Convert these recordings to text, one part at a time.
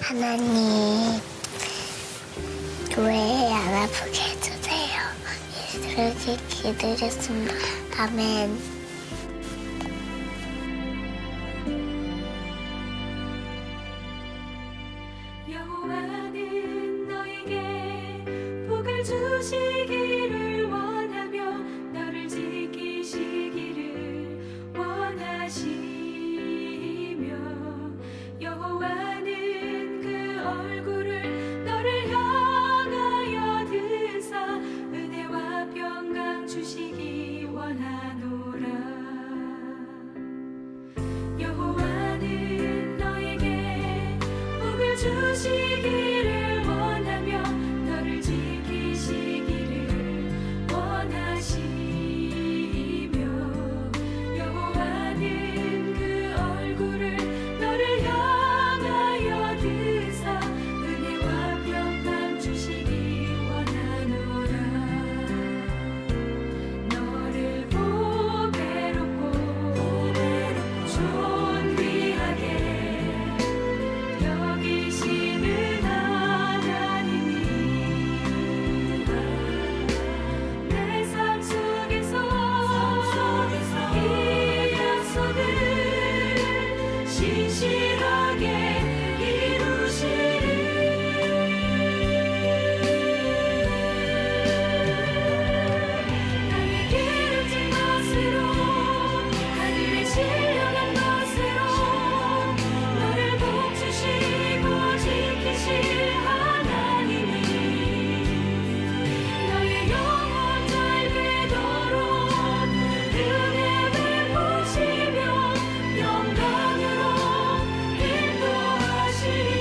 하나님, 교회 안 아프게 해주세요. 이렇게 기도했습니다. 아멘. 여호와는 너에게 복을 주시기를 원하며 너를 지키시기를 원하시며 여호와는 그 얼굴을 너를 향하여 드사 은혜와 평강 주시기 원하노라. 여호와는 너에게 복을 주시기를 원하며 너를 지키시기를 원하시며 여호와는 그 얼굴을 너를 향하여 드사 은혜와 평강 주시기 원하노라. 너를 보배롭고 존귀하게 여기시는 하나님이 내 삶 속에서 이 약속을 신실하게 이루시리. 나의 기름진 것으로 하늘의 신령한 것으로 너를 복주시고 지키실 하나님이 너의 영혼 잘 되도록 은혜 베푸시며 영광으로 인도하시리.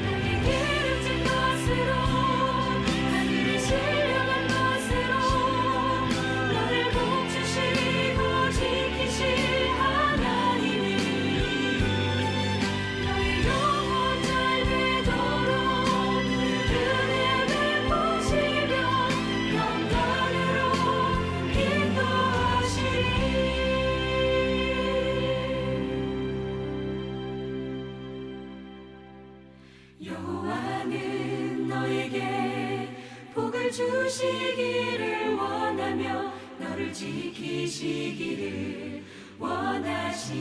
나의 기름진 것으로 하늘의 신령한 것으로 너를 복주시고 지키실 하나님이 너의 영혼 잘 되도록 은혜 베푸시며 영광으로 인도하시리. 여호와는 너에게 복을 주시기를 원하며 너를 지키시기를 원하시며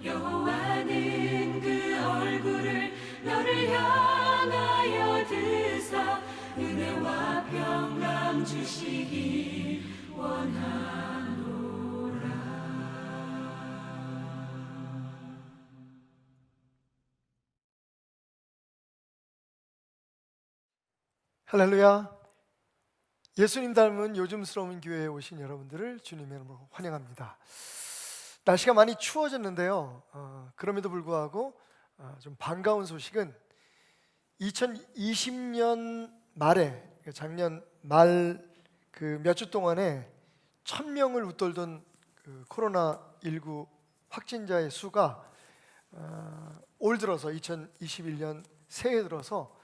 여호와는 그 얼굴을 너를 향하여 드사 은혜와 평강 주시기 원하노라. 할렐루야. 예수님 닮은 요즘스러운 교회에 오신 여러분들을 주님의 이름으로 환영합니다. 날씨가 많이 추워졌는데요. 그럼에도 불구하고 좀 반가운 소식은 2020년 말에 작년 말 그 몇 주 동안에 1,000명을 웃돌던 그 코로나19 확진자의 수가 올 들어서 2021년 새해 들어서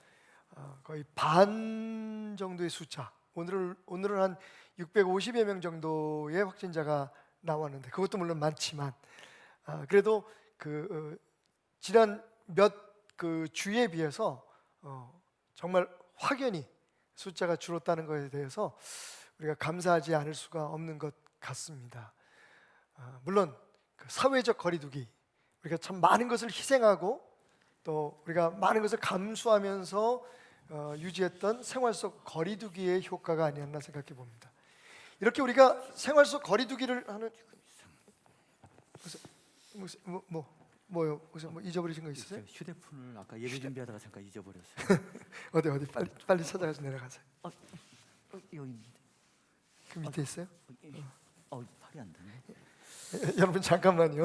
거의 반 정도의 숫자, 오늘은 한 650여 명 정도의 확진자가 나왔는데 그것도 물론 많지만 그래도 지난 몇 그 주에 비해서 정말 확연히 숫자가 줄었다는 것에 대해서 우리가 감사하지 않을 수가 없는 것 같습니다. 물론 그 사회적 거리두기, 우리가 참 많은 것을 희생하고 또 우리가 많은 것을 감수하면서 유지했던 생활 속 거리두기의 효과가 아니었나 생각해 봅니다. 이렇게 우리가 생활 속 거리두기를 하는 뭐요? 무슨 뭐 잊어버리신 거 있으세요? 휴대폰을 아까 예배 준비하다가 잠깐 잊어버렸어요. 어디 빨리 찾아가서 내려가세요. 여기입니다. 그 밑에 있어요? 팔이 안 되네. 여러분 잠깐만요.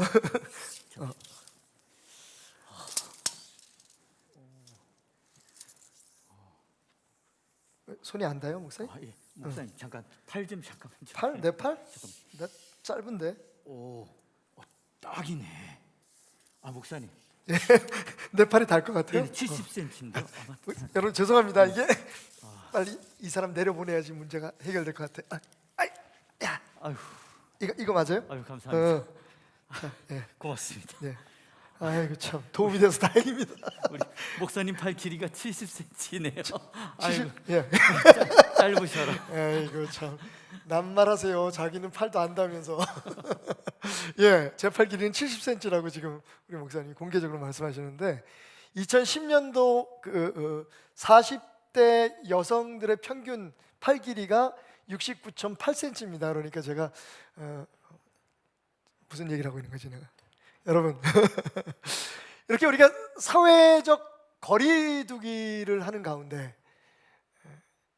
손이 안 닿아요, 목사님? 예. 목사님 잠깐 팔 좀 잠깐만요. 팔? 내 팔? 잠깐만. 나 짧은데. 딱이네. 목사님. 내 팔이 닿을 것 같아요. 70cm인데. 여러분 죄송합니다. 이게 빨리 이 사람 내려보내야지 문제가 해결될 것 같아. 야, 아유. 이거 맞아요? 아유 감사합니다. 고맙습니다. 네. 아이고 참 도움이 돼서 다행입니다. 우리 목사님 팔 길이가 70cm네요. 아이고 예. 짧으셔라. 아이고 참 남말하세요. 자기는 팔도 안다면서. 예, 제 팔 길이는 70cm라고 지금 우리 목사님이 공개적으로 말씀하시는데 2010년도 40대 여성들의 평균 팔 길이가 69.8cm입니다. 그러니까 제가 무슨 얘기를 하고 있는 거지 내가? 여러분 이렇게 우리가 사회적 거리두기를 하는 가운데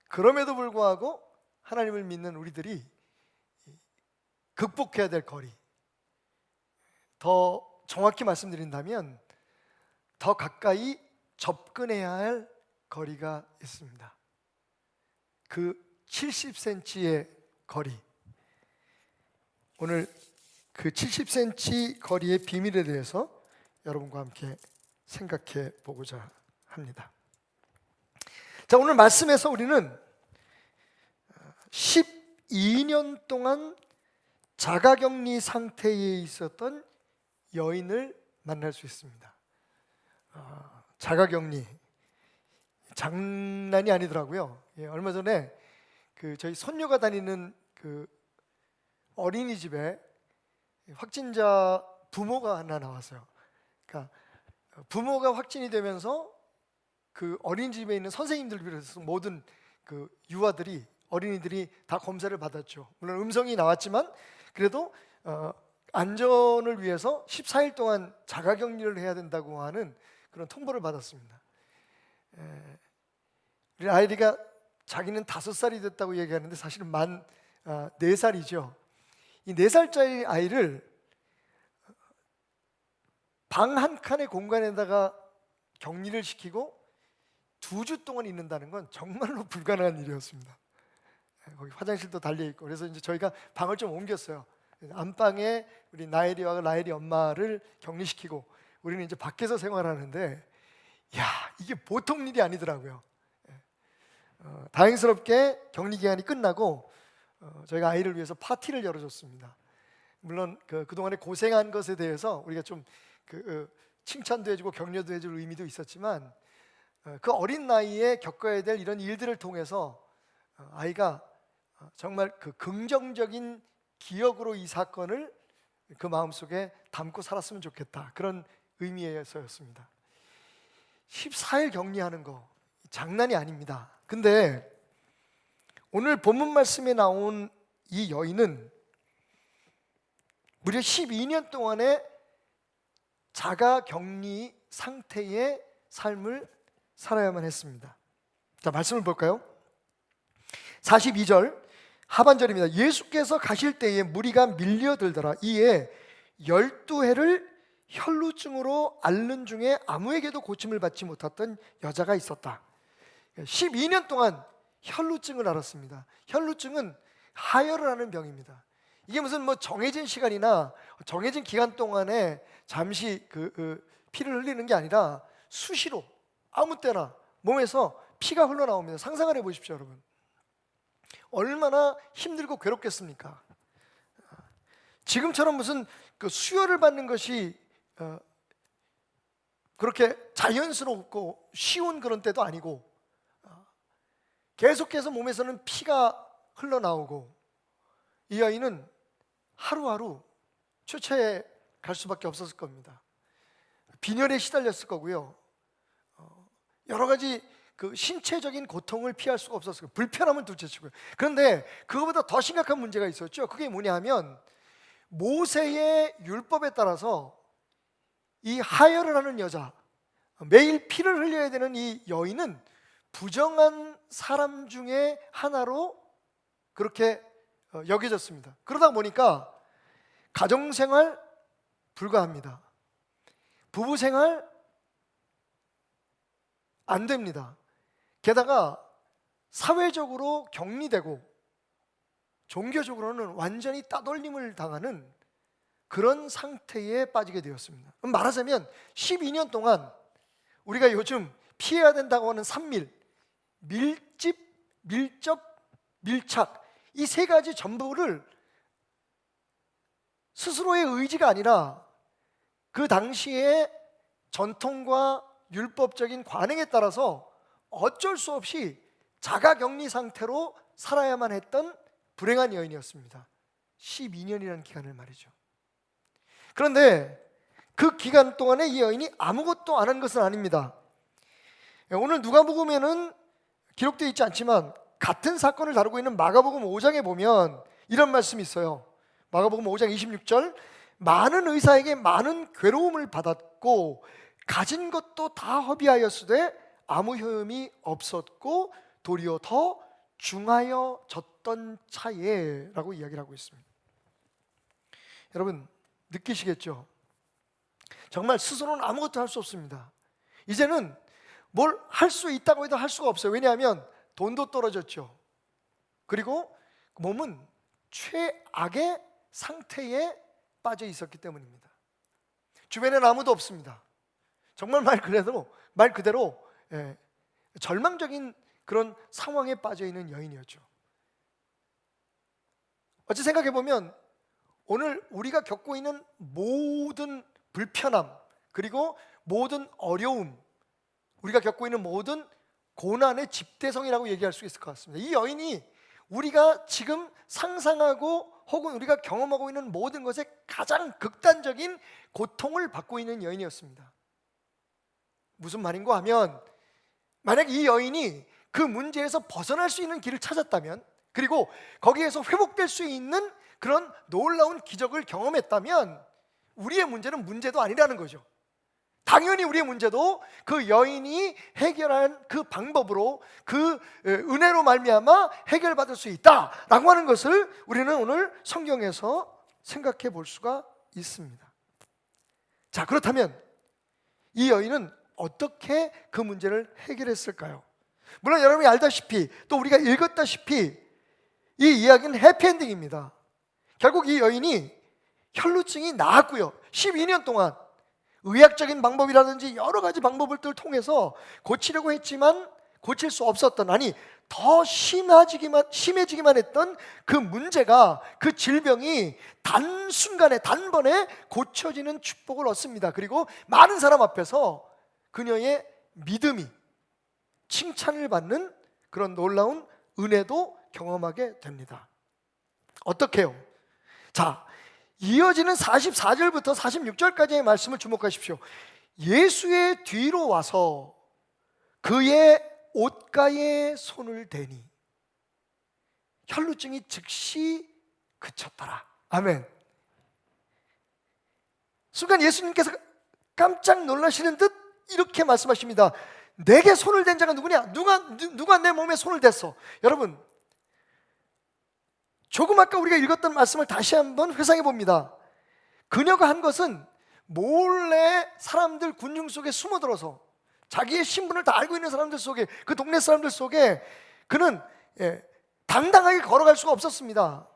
그럼에도 불구하고 하나님을 믿는 우리들이 극복해야 될 거리, 더 정확히 말씀드린다면 더 가까이 접근해야 할 거리가 있습니다. 그 70cm의 거리, 오늘 그 70cm 거리의 비밀에 대해서 여러분과 함께 생각해 보고자 합니다. 자, 오늘 말씀에서 우리는 12년 동안 자가격리 상태에 있었던 여인을 만날 수 있습니다. 자가격리 장난이 아니더라고요. 예, 얼마 전에 저희 손녀가 다니는 어린이집에 확진자 부모가 하나 나왔어요. 그러니까 부모가 확진이 되면서 그 어린이집에 있는 선생님들을 비롯해서 모든 유아들이 어린이들이 다 검사를 받았죠. 물론 음성이 나왔지만 그래도 안전을 위해서 14일 동안 자가격리를 해야 된다고 하는 그런 통보를 받았습니다. 우리 아이리가 자기는 5살이 됐다고 얘기하는데 사실은 만 4살이죠. 이 4살짜리 아이를 방 한 칸의 공간에다가 격리를 시키고 2주 동안 있는다는 건 정말로 불가능한 일이었습니다. 거기 화장실도 달려 있고 그래서 이제 저희가 방을 좀 옮겼어요. 안방에 우리 나엘이와 라엘이 엄마를 격리시키고 우리는 이제 밖에서 생활하는데 야, 이게 보통 일이 아니더라고요. 다행스럽게 격리 기간이 끝나고 저희가 아이를 위해서 파티를 열어줬습니다. 물론 그동안에 고생한 것에 대해서 우리가 좀 칭찬도 해주고 격려도 해줄 의미도 있었지만 그 어린 나이에 겪어야 될 이런 일들을 통해서 아이가 정말 긍정적인 기억으로 이 사건을 그 마음속에 담고 살았으면 좋겠다, 그런 의미에서였습니다. 14일 격리하는 거 장난이 아닙니다. 근데 오늘 본문 말씀에 나온 이 여인은 무려 12년 동안의 자가격리 상태의 삶을 살아야만 했습니다. 자, 말씀을 볼까요? 42절 하반절입니다. 예수께서 가실 때에 무리가 밀려들더라. 이에 12해를 혈루증으로 앓는 중에 아무에게도 고침을 받지 못했던 여자가 있었다. 12년 동안 혈루증을 앓았습니다. 혈루증은 하혈을 하는 병입니다. 이게 무슨 정해진 시간이나 정해진 기간 동안에 잠시 피를 흘리는 게 아니라 수시로 아무 때나 몸에서 피가 흘러나옵니다. 상상을 해보십시오, 여러분. 얼마나 힘들고 괴롭겠습니까? 지금처럼 무슨 수혈을 받는 것이 그렇게 자연스럽고 쉬운 그런 때도 아니고 계속해서 몸에서는 피가 흘러나오고 이 아이는 하루하루 초췌해 갈 수밖에 없었을 겁니다. 빈혈에 시달렸을 거고요. 여러 가지 신체적인 고통을 피할 수가 없었을 거예요. 불편함은 둘째치고요. 그런데 그거보다 더 심각한 문제가 있었죠. 그게 뭐냐 하면 모세의 율법에 따라서 이 하혈을 하는 여자, 매일 피를 흘려야 되는 이 여인은 부정한 사람 중에 하나로 그렇게 여겨졌습니다. 그러다 보니까 가정생활 불가합니다. 부부생활 안 됩니다. 게다가 사회적으로 격리되고 종교적으로는 완전히 따돌림을 당하는 그런 상태에 빠지게 되었습니다. 말하자면 12년 동안 우리가 요즘 피해야 된다고 하는 산밀, 밀집, 밀접, 밀착, 이 세 가지 전부를 스스로의 의지가 아니라 그 당시의 전통과 율법적인 관행에 따라서 어쩔 수 없이 자가격리 상태로 살아야만 했던 불행한 여인이었습니다. 12년이라는 기간을 말이죠. 그런데 그 기간 동안에 이 여인이 아무것도 안 한 것은 아닙니다. 오늘 누가복음에는 기록되어 있지 않지만 같은 사건을 다루고 있는 마가복음 5장에 보면 이런 말씀이 있어요. 마가복음 5장 26절, 많은 의사에게 많은 괴로움을 받았고 가진 것도 다 허비하였으되 아무 효험이 없었고 도리어 더 중하여졌던 차에 라고 이야기를 하고 있습니다. 여러분 느끼시겠죠? 정말 스스로는 아무것도 할 수 없습니다. 이제는 뭘 할 수 있다고 해도 할 수가 없어요. 왜냐하면 돈도 떨어졌죠. 그리고 몸은 최악의 상태에 빠져 있었기 때문입니다. 주변에는 아무도 없습니다. 정말 말 그대로 절망적인 그런 상황에 빠져 있는 여인이었죠. 어찌 생각해 보면 오늘 우리가 겪고 있는 모든 불편함, 그리고 모든 어려움, 우리가 겪고 있는 모든 고난의 집대성이라고 얘기할 수 있을 것 같습니다. 이 여인이 우리가 지금 상상하고 혹은 우리가 경험하고 있는 모든 것에 가장 극단적인 고통을 받고 있는 여인이었습니다. 무슨 말인가 하면, 만약 이 여인이 그 문제에서 벗어날 수 있는 길을 찾았다면, 그리고 거기에서 회복될 수 있는 그런 놀라운 기적을 경험했다면 우리의 문제는 문제도 아니라는 거죠. 당연히 우리의 문제도 그 여인이 해결한 그 방법으로, 그 은혜로 말미암아 해결받을 수 있다라고 하는 것을 우리는 오늘 성경에서 생각해 볼 수가 있습니다. 자, 그렇다면 이 여인은 어떻게 그 문제를 해결했을까요? 물론 여러분이 알다시피 또 우리가 읽었다시피 이 이야기는 해피엔딩입니다. 결국 이 여인이 혈루증이 나았고요, 12년 동안 의학적인 방법이라든지 여러 가지 방법을 통해서 고치려고 했지만 고칠 수 없었던, 아니 더 심해지기만 했던 그 문제가, 그 질병이 단순간에 단번에 고쳐지는 축복을 얻습니다. 그리고 많은 사람 앞에서 그녀의 믿음이 칭찬을 받는 그런 놀라운 은혜도 경험하게 됩니다. 어떻게요? 자, 이어지는 44절부터 46절까지의 말씀을 주목하십시오. 예수의 뒤로 와서 그의 옷가에 손을 대니 혈루증이 즉시 그쳤더라. 아멘. 순간 예수님께서 깜짝 놀라시는 듯 이렇게 말씀하십니다. 내게 손을 댄 자가 누구냐? 누가 내 몸에 손을 댔어? 여러분, 조금 아까 우리가 읽었던 말씀을 다시 한번 회상해 봅니다. 그녀가 한 것은 몰래 사람들 군중 속에 숨어들어서 자기의 신분을 다 알고 있는 사람들 속에, 그 동네 사람들 속에 그는 당당하게 걸어갈 수가 없었습니다.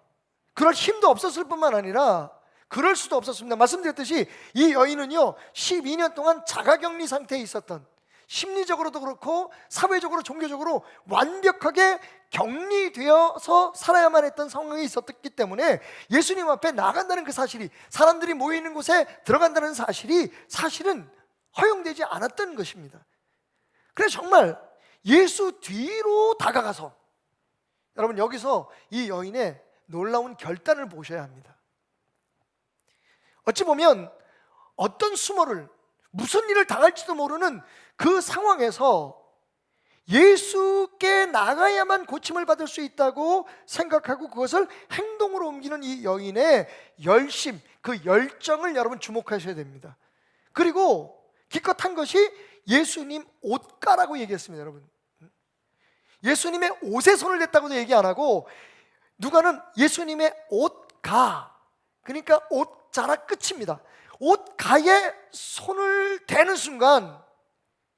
그럴 힘도 없었을 뿐만 아니라 그럴 수도 없었습니다. 말씀드렸듯이 이 여인은요 12년 동안 자가격리 상태에 있었던, 심리적으로도 그렇고 사회적으로 종교적으로 완벽하게 격리되어서 살아야만 했던 상황이 있었기 때문에 예수님 앞에 나간다는 그 사실이, 사람들이 모이는 곳에 들어간다는 사실이 사실은 허용되지 않았던 것입니다. 그래서 정말 예수 뒤로 다가가서, 여러분 여기서 이 여인의 놀라운 결단을 보셔야 합니다. 어찌 보면 어떤 수모를, 무슨 일을 당할지도 모르는 그 상황에서 예수께 나가야만 고침을 받을 수 있다고 생각하고 그것을 행동으로 옮기는 이 여인의 열심, 그 열정을 여러분 주목하셔야 됩니다. 그리고 기껏 한 것이 예수님 옷가라고 얘기했습니다. 여러분, 예수님의 옷에 손을 댔다고도 얘기 안 하고 누가는 예수님의 옷가, 그러니까 옷자라 끝입니다. 옷가에 손을 대는 순간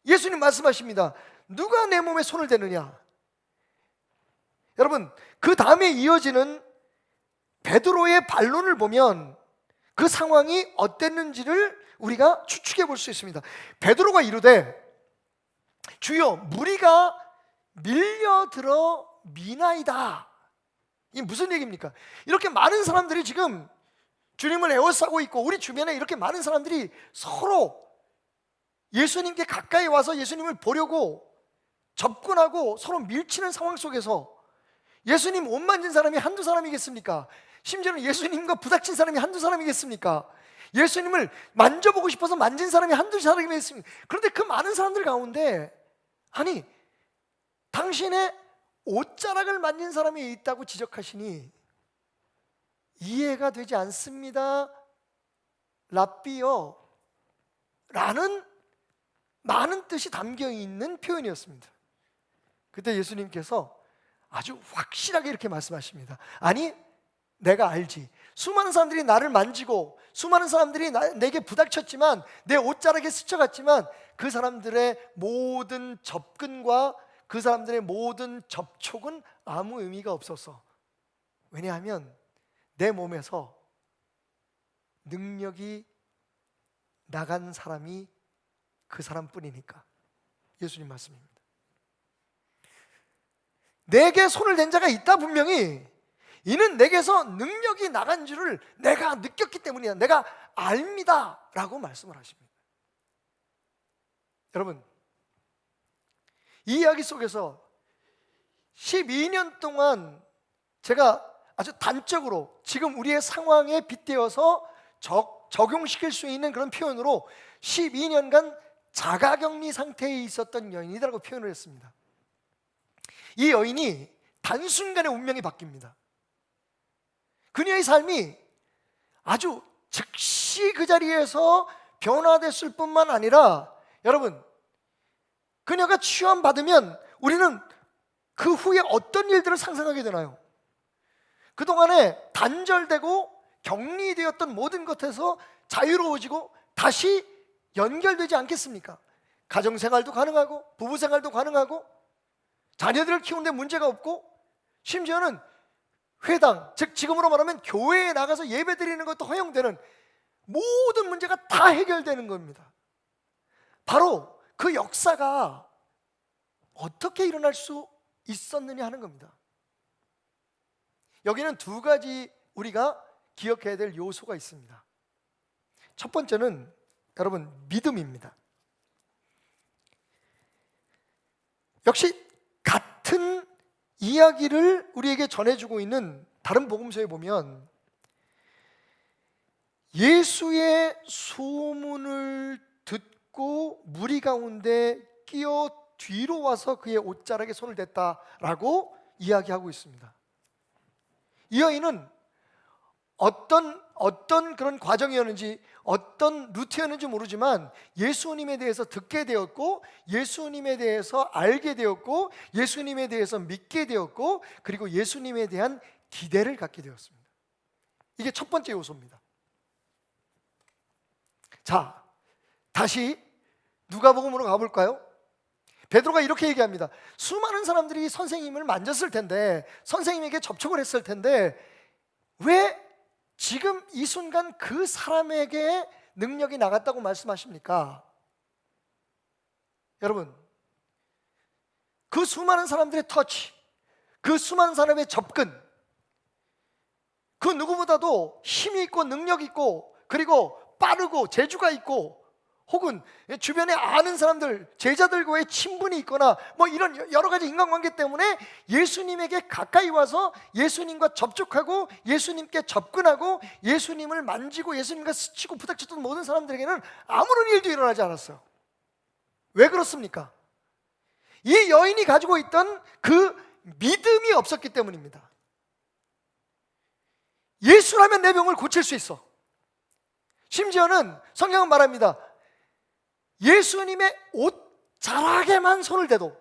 예수님 말씀하십니다. 누가 내 몸에 손을 대느냐? 여러분, 그 다음에 이어지는 베드로의 반론을 보면 그 상황이 어땠는지를 우리가 추측해 볼 수 있습니다. 베드로가 이르되 주여 무리가 밀려들어 미나이다. 이게 무슨 얘기입니까? 이렇게 많은 사람들이 지금 주님을 에워싸고 있고 우리 주변에 이렇게 많은 사람들이 서로 예수님께 가까이 와서 예수님을 보려고 접근하고 서로 밀치는 상황 속에서 예수님 못 만진 사람이 한두 사람이겠습니까? 심지어는 예수님과 부닥친 사람이 한두 사람이겠습니까? 예수님을 만져보고 싶어서 만진 사람이 한두 사람이겠습니까? 그런데 그 많은 사람들 가운데 아니 당신의 옷자락을 만진 사람이 있다고 지적하시니 이해가 되지 않습니다 라삐요 라는 많은 뜻이 담겨있는 표현이었습니다. 그때 예수님께서 아주 확실하게 이렇게 말씀하십니다. 아니 내가 알지. 수많은 사람들이 나를 만지고 수많은 사람들이 내게 부닥쳤지만 내 옷자락에 스쳐갔지만 그 사람들의 모든 접근과 그 사람들의 모든 접촉은 아무 의미가 없었어. 왜냐하면 내 몸에서 능력이 나간 사람이 그 사람뿐이니까. 예수님 말씀입니다. 내게 손을 댄 자가 있다 분명히 이는 내게서 능력이 나간 줄을 내가 느꼈기 때문이야. 내가 압니다 라고 말씀을 하십니다. 여러분 이 이야기 속에서 12년 동안 제가 아주 단적으로 지금 우리의 상황에 빗대어서 적용시킬 수 있는 그런 표현으로 12년간 자가격리 상태에 있었던 여인이라고 표현을 했습니다. 이 여인이 단순간에 운명이 바뀝니다. 그녀의 삶이 아주 즉시 그 자리에서 변화됐을 뿐만 아니라 여러분 그녀가 치유받으면 우리는 그 후에 어떤 일들을 상상하게 되나요? 그동안에 단절되고 격리되었던 모든 것에서 자유로워지고 다시 연결되지 않겠습니까? 가정생활도 가능하고 부부생활도 가능하고 자녀들을 키우는데 문제가 없고 심지어는 회당, 즉 지금으로 말하면 교회에 나가서 예배 드리는 것도 허용되는 모든 문제가 다 해결되는 겁니다. 바로 그 역사가 어떻게 일어날 수 있었느냐 하는 겁니다. 여기는 두 가지 우리가 기억해야 될 요소가 있습니다. 첫 번째는 여러분 믿음입니다. 역시 같은 이야기를 우리에게 전해주고 있는 다른 복음서에 보면 예수의 소문을 듣고 무리 가운데 끼어 뒤로 와서 그의 옷자락에 손을 댔다라고 이야기하고 있습니다. 이 여인은 어떤 그런 과정이었는지 어떤 루트였는지 모르지만 예수님에 대해서 듣게 되었고 예수님에 대해서 알게 되었고 예수님에 대해서 믿게 되었고 그리고 예수님에 대한 기대를 갖게 되었습니다. 이게 첫 번째 요소입니다. 자, 다시 누가복음으로 가볼까요? 베드로가 이렇게 얘기합니다. 수많은 사람들이 선생님을 만졌을 텐데 선생님에게 접촉을 했을 텐데 왜 지금 이 순간 그 사람에게 능력이 나갔다고 말씀하십니까? 여러분 그 수많은 사람들의 터치, 그 수많은 사람의 접근, 그 누구보다도 힘이 있고 능력 있고 그리고 빠르고 재주가 있고 혹은 주변에 아는 사람들, 제자들과의 친분이 있거나 뭐 이런 여러 가지 인간관계 때문에 예수님에게 가까이 와서 예수님과 접촉하고 예수님께 접근하고 예수님을 만지고 예수님과 스치고 부닥쳤던 모든 사람들에게는 아무런 일도 일어나지 않았어요. 왜 그렇습니까? 이 여인이 가지고 있던 그 믿음이 없었기 때문입니다. 예수라면 내 병을 고칠 수 있어. 심지어는 성경은 말합니다. 예수님의 옷자락에만 손을 대도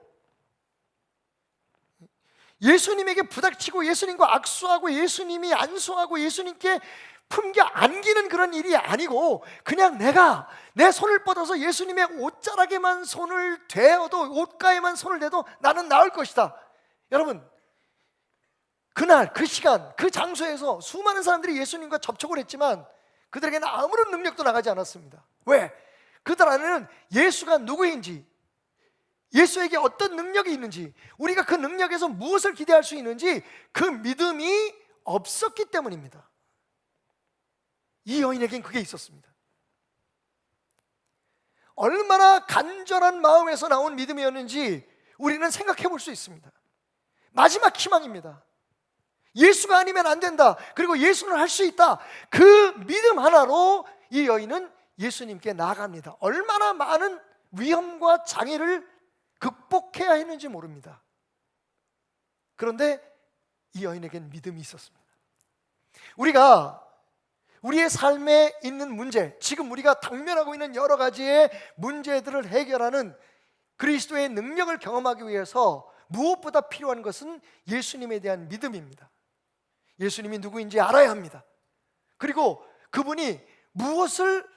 예수님에게 부닥치고 예수님과 악수하고 예수님이 안수하고 예수님께 품겨 안기는 그런 일이 아니고 그냥 내가 내 손을 뻗어서 예수님의 옷자락에만 손을 대어도 옷가에만 손을 대도 나는 나을 것이다. 여러분 그날 그 시간 그 장소에서 수많은 사람들이 예수님과 접촉을 했지만 그들에게는 아무런 능력도 나가지 않았습니다. 왜? 그들 안에는 예수가 누구인지 예수에게 어떤 능력이 있는지 우리가 그 능력에서 무엇을 기대할 수 있는지 그 믿음이 없었기 때문입니다. 이 여인에겐 그게 있었습니다. 얼마나 간절한 마음에서 나온 믿음이었는지 우리는 생각해 볼 수 있습니다. 마지막 희망입니다. 예수가 아니면 안 된다. 그리고 예수는 할 수 있다. 그 믿음 하나로 이 여인은 예수님께 나아갑니다. 얼마나 많은 위험과 장애를 극복해야 했는지 모릅니다. 그런데 이 여인에겐 믿음이 있었습니다. 우리가 우리의 삶에 있는 문제, 지금 우리가 당면하고 있는 여러 가지의 문제들을 해결하는 그리스도의 능력을 경험하기 위해서 무엇보다 필요한 것은 예수님에 대한 믿음입니다. 예수님이 누구인지 알아야 합니다. 그리고 그분이 무엇을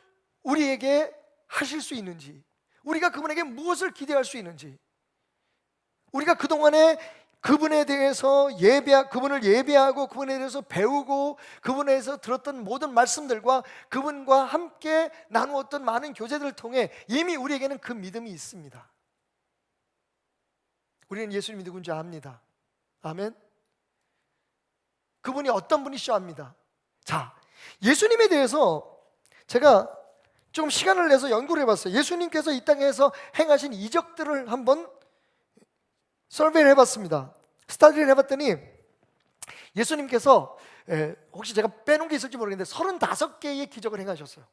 우리에게 하실 수 있는지, 우리가 그분에게 무엇을 기대할 수 있는지, 우리가 그동안에 그분에 대해서 그분을 예배하고 그분에 대해서 배우고 그분에 대해서 들었던 모든 말씀들과 그분과 함께 나누었던 많은 교제들을 통해 이미 우리에게는 그 믿음이 있습니다. 우리는 예수님이 누군지 압니다. 아멘. 그분이 어떤 분이시죠 압니다. 자, 예수님에 대해서 제가 좀 시간을 내서 연구를 해봤어요. 예수님께서 이 땅에서 행하신 이적들을 한번 설명을 해봤습니다. 스터디를 해봤더니 예수님께서 혹시 제가 빼놓은 게 있을지 모르겠는데 35개의 기적을 행하셨어요.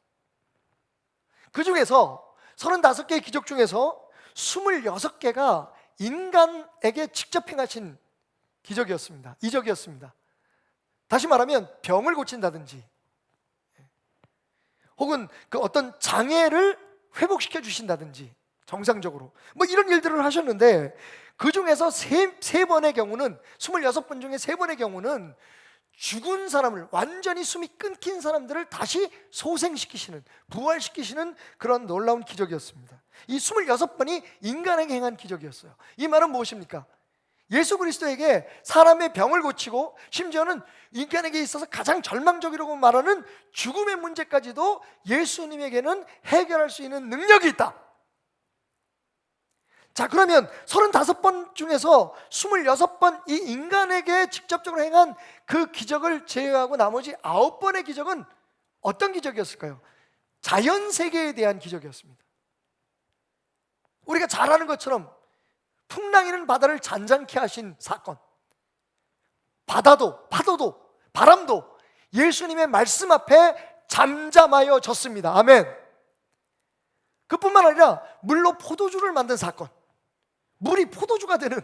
그 중에서 35개의 기적 중에서 26개가 인간에게 직접 행하신 기적이었습니다. 이적이었습니다. 다시 말하면 병을 고친다든지 혹은 그 어떤 장애를 회복시켜 주신다든지 정상적으로 뭐 이런 일들을 하셨는데 그 중에서 세 번의 경우는 26번 중에 3번의 경우는 죽은 사람을 완전히 숨이 끊긴 사람들을 다시 소생시키시는 부활시키시는 그런 놀라운 기적이었습니다. 이 26번이 인간에게 행한 기적이었어요. 이 말은 무엇입니까? 예수 그리스도에게 사람의 병을 고치고 심지어는 인간에게 있어서 가장 절망적이라고 말하는 죽음의 문제까지도 예수님에게는 해결할 수 있는 능력이 있다. 자, 그러면 35번 중에서 26번 이 인간에게 직접적으로 행한 그 기적을 제외하고 나머지 9번의 기적은 어떤 기적이었을까요? 자연 세계에 대한 기적이었습니다. 우리가 잘 아는 것처럼 풍랑이는 바다를 잔잔케 하신 사건, 바다도 파도도 바람도 예수님의 말씀 앞에 잠잠하여 졌습니다. 아멘. 그뿐만 아니라 물로 포도주를 만든 사건, 물이 포도주가 되는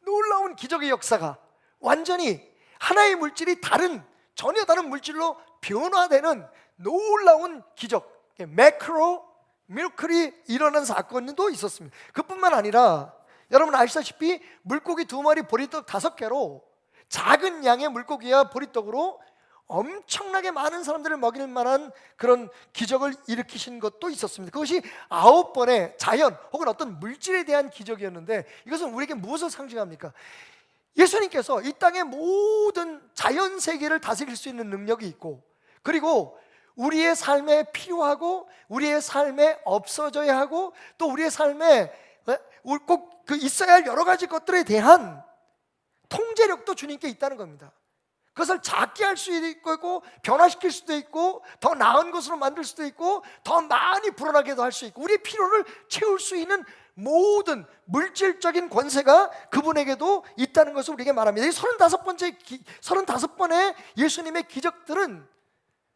놀라운 기적의 역사가 완전히 하나의 물질이 전혀 다른 물질로 변화되는 놀라운 기적, 매크로 미러클이 일어난 사건도 있었습니다. 그뿐만 아니라 여러분 아시다시피 물고기 2마리 보리떡 5개로 작은 양의 물고기와 보리떡으로 엄청나게 많은 사람들을 먹일 만한 그런 기적을 일으키신 것도 있었습니다. 그것이 9번의 자연 혹은 어떤 물질에 대한 기적이었는데 이것은 우리에게 무엇을 상징합니까? 예수님께서 이 땅의 모든 자연 세계를 다스릴 수 있는 능력이 있고 그리고 우리의 삶에 필요하고 우리의 삶에 없어져야 하고 또 우리의 삶에 꼭 그 있어야 할 여러 가지 것들에 대한 통제력도 주님께 있다는 겁니다. 그것을 작게 할 수도 있고 변화시킬 수도 있고 더 나은 것으로 만들 수도 있고 더 많이 불어나게도 할 수 있고 우리의 필요를 채울 수 있는 모든 물질적인 권세가 그분에게도 있다는 것을 우리에게 말합니다. 이 35번의 예수님의 기적들은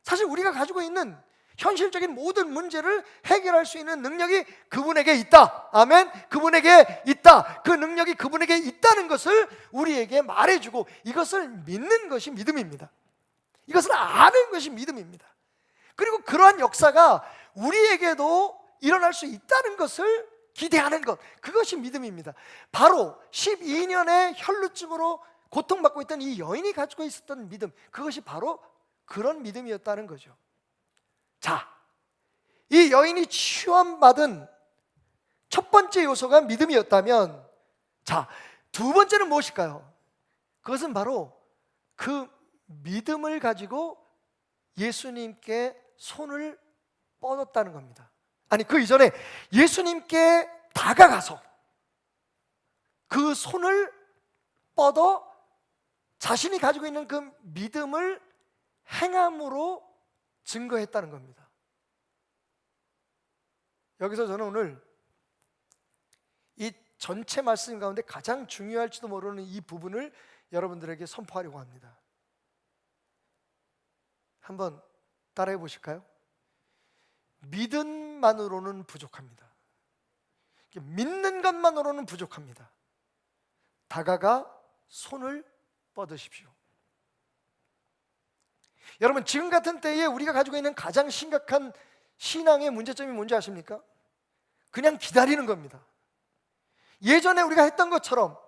사실 우리가 가지고 있는 현실적인 모든 문제를 해결할 수 있는 능력이 그분에게 있다. 아멘. 그분에게 있다. 그 능력이 그분에게 있다는 것을 우리에게 말해주고 이것을 믿는 것이 믿음입니다. 이것을 아는 것이 믿음입니다. 그리고 그러한 역사가 우리에게도 일어날 수 있다는 것을 기대하는 것, 그것이 믿음입니다. 바로 12년의 혈루증으로 고통받고 있던 이 여인이 가지고 있었던 믿음, 그것이 바로 그런 믿음이었다는 거죠. 자, 이 여인이 치유받은 첫 번째 요소가 믿음이었다면, 자, 두 번째는 무엇일까요? 그것은 바로 그 믿음을 가지고 예수님께 손을 뻗었다는 겁니다. 아니, 그 이전에 예수님께 다가가서 그 손을 뻗어 자신이 가지고 있는 그 믿음을 행함으로 증거했다는 겁니다. 여기서 저는 오늘 이 전체 말씀 가운데 가장 중요할지도 모르는 이 부분을 여러분들에게 선포하려고 합니다. 한번 따라해 보실까요? 믿음만으로는 부족합니다. 믿는 것만으로는 부족합니다. 다가가 손을 뻗으십시오. 여러분, 지금 같은 때에 우리가 가지고 있는 가장 심각한 신앙의 문제점이 뭔지 아십니까? 그냥 기다리는 겁니다. 예전에 우리가 했던 것처럼,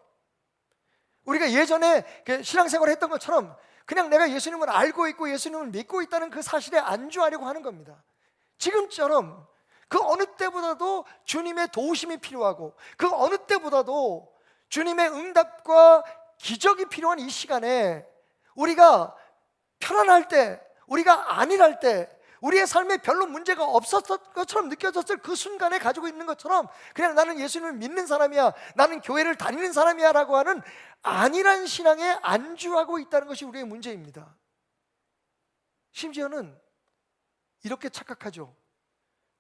우리가 예전에 신앙생활을 했던 것처럼 그냥 내가 예수님을 알고 있고 예수님을 믿고 있다는 그 사실에 안주하려고 하는 겁니다. 지금처럼 그 어느 때보다도 주님의 도우심이 필요하고 그 어느 때보다도 주님의 응답과 기적이 필요한 이 시간에 우리가 편안할 때, 우리가 안일할 때, 우리의 삶에 별로 문제가 없었던 것처럼 느껴졌을 그 순간에 가지고 있는 것처럼 그냥 나는 예수님을 믿는 사람이야, 나는 교회를 다니는 사람이야 라고 하는 안일한 신앙에 안주하고 있다는 것이 우리의 문제입니다. 심지어는 이렇게 착각하죠.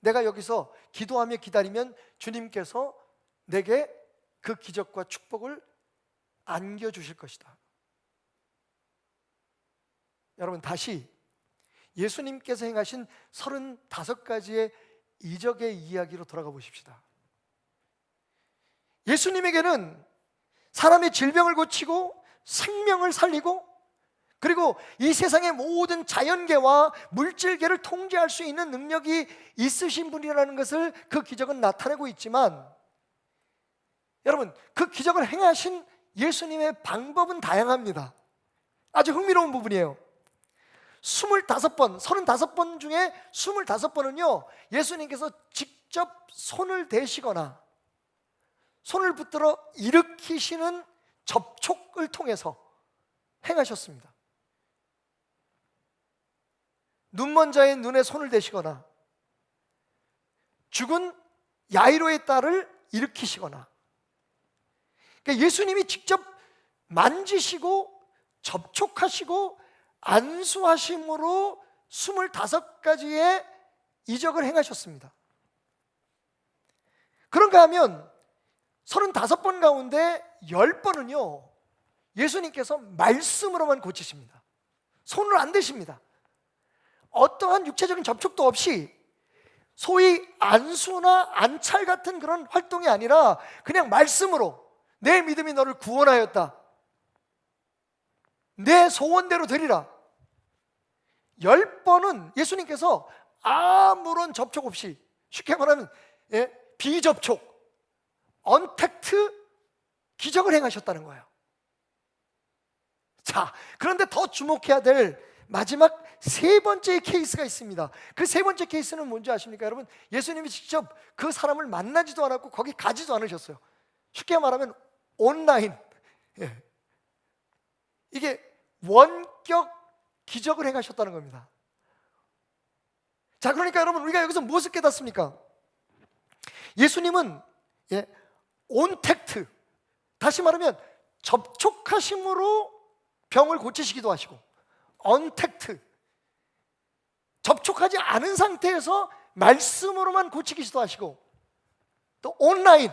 내가 여기서 기도하며 기다리면 주님께서 내게 그 기적과 축복을 안겨주실 것이다. 여러분, 다시 예수님께서 행하신 35가지의 이적의 이야기로 돌아가 보십시다. 예수님에게는 사람의 질병을 고치고 생명을 살리고 그리고 이 세상의 모든 자연계와 물질계를 통제할 수 있는 능력이 있으신 분이라는 것을 그 기적은 나타내고 있지만, 여러분, 그 기적을 행하신 예수님의 방법은 다양합니다. 아주 흥미로운 부분이에요. 25번, 35번 중에 25번은요 예수님께서 직접 손을 대시거나 손을 붙들어 일으키시는 접촉을 통해서 행하셨습니다. 눈먼 자의 눈에 손을 대시거나 죽은 야이로의 딸을 일으키시거나, 그러니까 예수님이 직접 만지시고 접촉하시고 안수하심으로 25가지의 이적을 행하셨습니다. 그런가 하면 35번 가운데 10번은요 예수님께서 말씀으로만 고치십니다. 손을 안 대십니다. 어떠한 육체적인 접촉도 없이 소위 안수나 안찰 같은 그런 활동이 아니라 그냥 말씀으로 내 믿음이 너를 구원하였다, 내 소원대로 되리라. 10번은 예수님께서 아무런 접촉 없이, 쉽게 말하면 비접촉, 언택트 기적을 행하셨다는 거예요. 자, 그런데 더 주목해야 될 마지막 3번째 케이스가 있습니다. 그 3번째 케이스는 뭔지 아십니까? 여러분, 예수님이 직접 그 사람을 만나지도 않았고 거기 가지도 않으셨어요. 쉽게 말하면 온라인, 이게 원격 기적을 행하셨다는 겁니다. 자, 그러니까 여러분, 우리가 여기서 무엇을 깨닫습니까? 예수님은 온택트, 다시 말하면 접촉하심으로 병을 고치시기도 하시고, 언택트, 접촉하지 않은 상태에서 말씀으로만 고치기도 하시고, 또 온라인,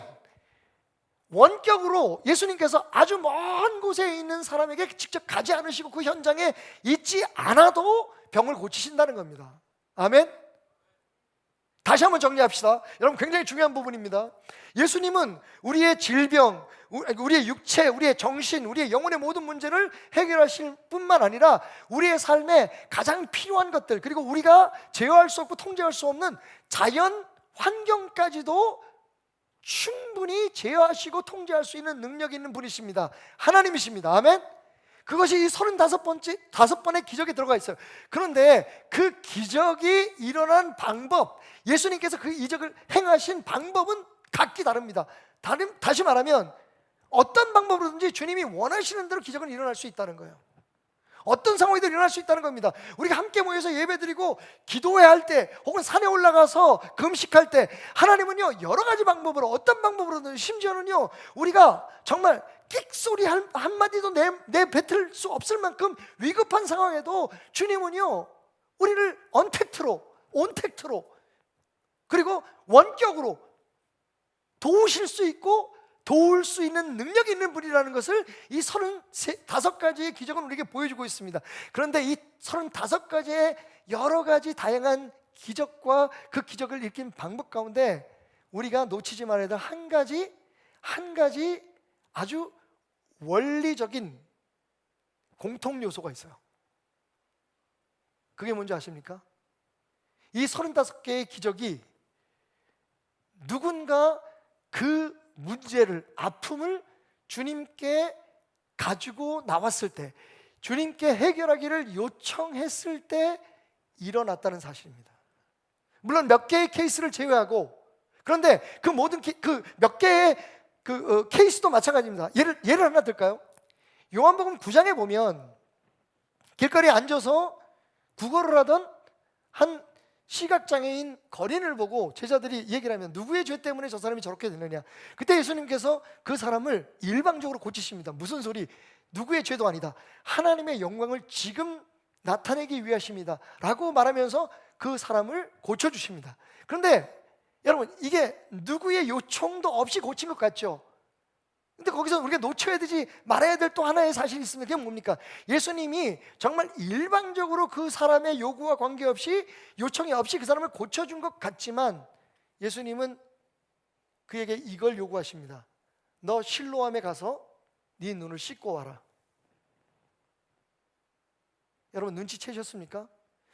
원격으로 예수님께서 아주 먼 곳에 있는 사람에게 직접 가지 않으시고 그 현장에 있지 않아도 병을 고치신다는 겁니다. 아멘? 다시 한번 정리합시다. 여러분, 굉장히 중요한 부분입니다. 예수님은 우리의 질병, 우리의 육체, 우리의 정신, 우리의 영혼의 모든 문제를 해결하실 뿐만 아니라 우리의 삶에 가장 필요한 것들, 그리고 우리가 제어할 수 없고 통제할 수 없는 자연 환경까지도 충분히 제어하시고 통제할 수 있는 능력이 있는 분이십니다. 하나님이십니다. 아멘? 그것이 이 35번의 기적에 들어가 있어요. 그런데 그 기적이 일어난 방법, 예수님께서 그 이적을 행하신 방법은 각기 다릅니다. 다시 말하면 어떤 방법으로든지 주님이 원하시는 대로 기적은 일어날 수 있다는 거예요. 어떤 상황이든 일어날 수 있다는 겁니다. 우리가 함께 모여서 예배드리고 기도해야 할 때, 혹은 산에 올라가서 금식할 때, 하나님은요 여러 가지 방법으로, 어떤 방법으로든, 심지어는요 우리가 정말 끽소리 한마디도 내뱉을 수 없을 만큼 위급한 상황에도 주님은요 우리를 언택트로, 온택트로, 그리고 원격으로 도우실 수 있고 도울 수 있는 능력이 있는 분이라는 것을 이 35가지의 기적은 우리에게 보여주고 있습니다. 그런데 이 35가지의 여러 가지 다양한 기적과 그 기적을 읽힌 방법 가운데 우리가 놓치지 말아야 될 한 가지 아주 원리적인 공통 요소가 있어요. 그게 뭔지 아십니까? 이 35개의 기적이 누군가 그 문제를, 아픔을 주님께 가지고 나왔을 때, 주님께 해결하기를 요청했을 때 일어났다는 사실입니다. 물론 몇 개의 케이스를 제외하고, 그런데 그 모든 그 몇 개의 케이스도 마찬가지입니다. 예를 하나 들까요? 요한복음 9장에 보면 길거리에 앉아서 구걸을 하던 한 시각장애인 거린을 보고 제자들이 얘기를 하면 누구의 죄 때문에 저 사람이 저렇게 되느냐. 그때 예수님께서 그 사람을 일방적으로 고치십니다. 무슨 소리? 누구의 죄도 아니다. 하나님의 영광을 지금 나타내기 위하십니다 라고 말하면서 그 사람을 고쳐주십니다. 그런데 여러분, 이게 누구의 요청도 없이 고친 것 같죠? 근데 거기서 우리가 놓쳐야 되지 말아야 될 또 하나의 사실이 있습니다. 그게 뭡니까? 예수님이 정말 일방적으로 그 사람의 요구와 관계없이, 요청이 없이 그 사람을 고쳐준 것 같지만 예수님은 그에게 이걸 요구하십니다. 너 실로암에 가서 네 눈을 씻고 와라. 여러분, 눈치채셨습니까?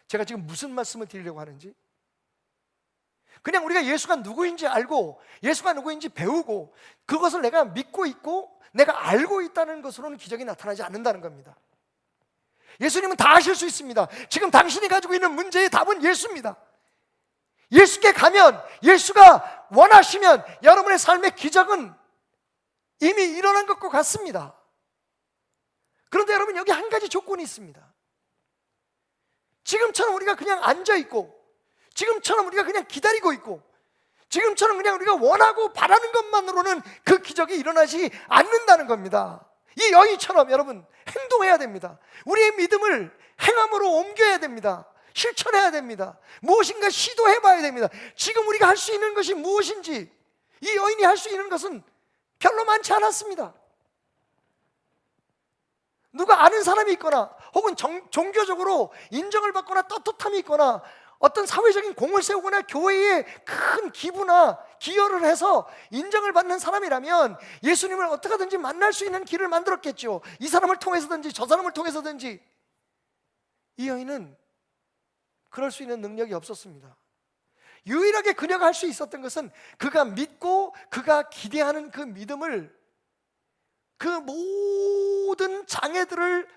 제가 지금 무슨 말씀을 드리려고 하는지. 그냥 우리가 예수가 누구인지 알고 예수가 누구인지 배우고 그것을 내가 믿고 있고 내가 알고 있다는 것으로는 기적이 나타나지 않는다는 겁니다. 예수님은 다 아실 수 있습니다. 지금 당신이 가지고 있는 문제의 답은 예수입니다. 예수께 가면, 예수가 원하시면 여러분의 삶의 기적은 이미 일어난 것과 같습니다. 그런데 여러분, 여기 한 가지 조건이 있습니다. 지금처럼 우리가 그냥 앉아있고, 지금처럼 우리가 그냥 기다리고 있고, 지금처럼 그냥 우리가 원하고 바라는 것만으로는 그 기적이 일어나지 않는다는 겁니다. 이 여인처럼 여러분 행동해야 됩니다. 우리의 믿음을 행함으로 옮겨야 됩니다. 실천해야 됩니다. 무엇인가 시도해봐야 됩니다. 지금 우리가 할 수 있는 것이 무엇인지, 이 여인이 할 수 있는 것은 별로 많지 않았습니다. 누가 아는 사람이 있거나 혹은 종교적으로 인정을 받거나 떳떳함이 있거나 어떤 사회적인 공을 세우거나 교회에 큰 기부나 기여를 해서 인정을 받는 사람이라면 예수님을 어떻게든지 만날 수 있는 길을 만들었겠죠. 이 사람을 통해서든지 저 사람을 통해서든지. 이 여인은 그럴 수 있는 능력이 없었습니다. 유일하게 그녀가 할 수 있었던 것은 그가 믿고 그가 기대하는 그 믿음을, 그 모든 장애들을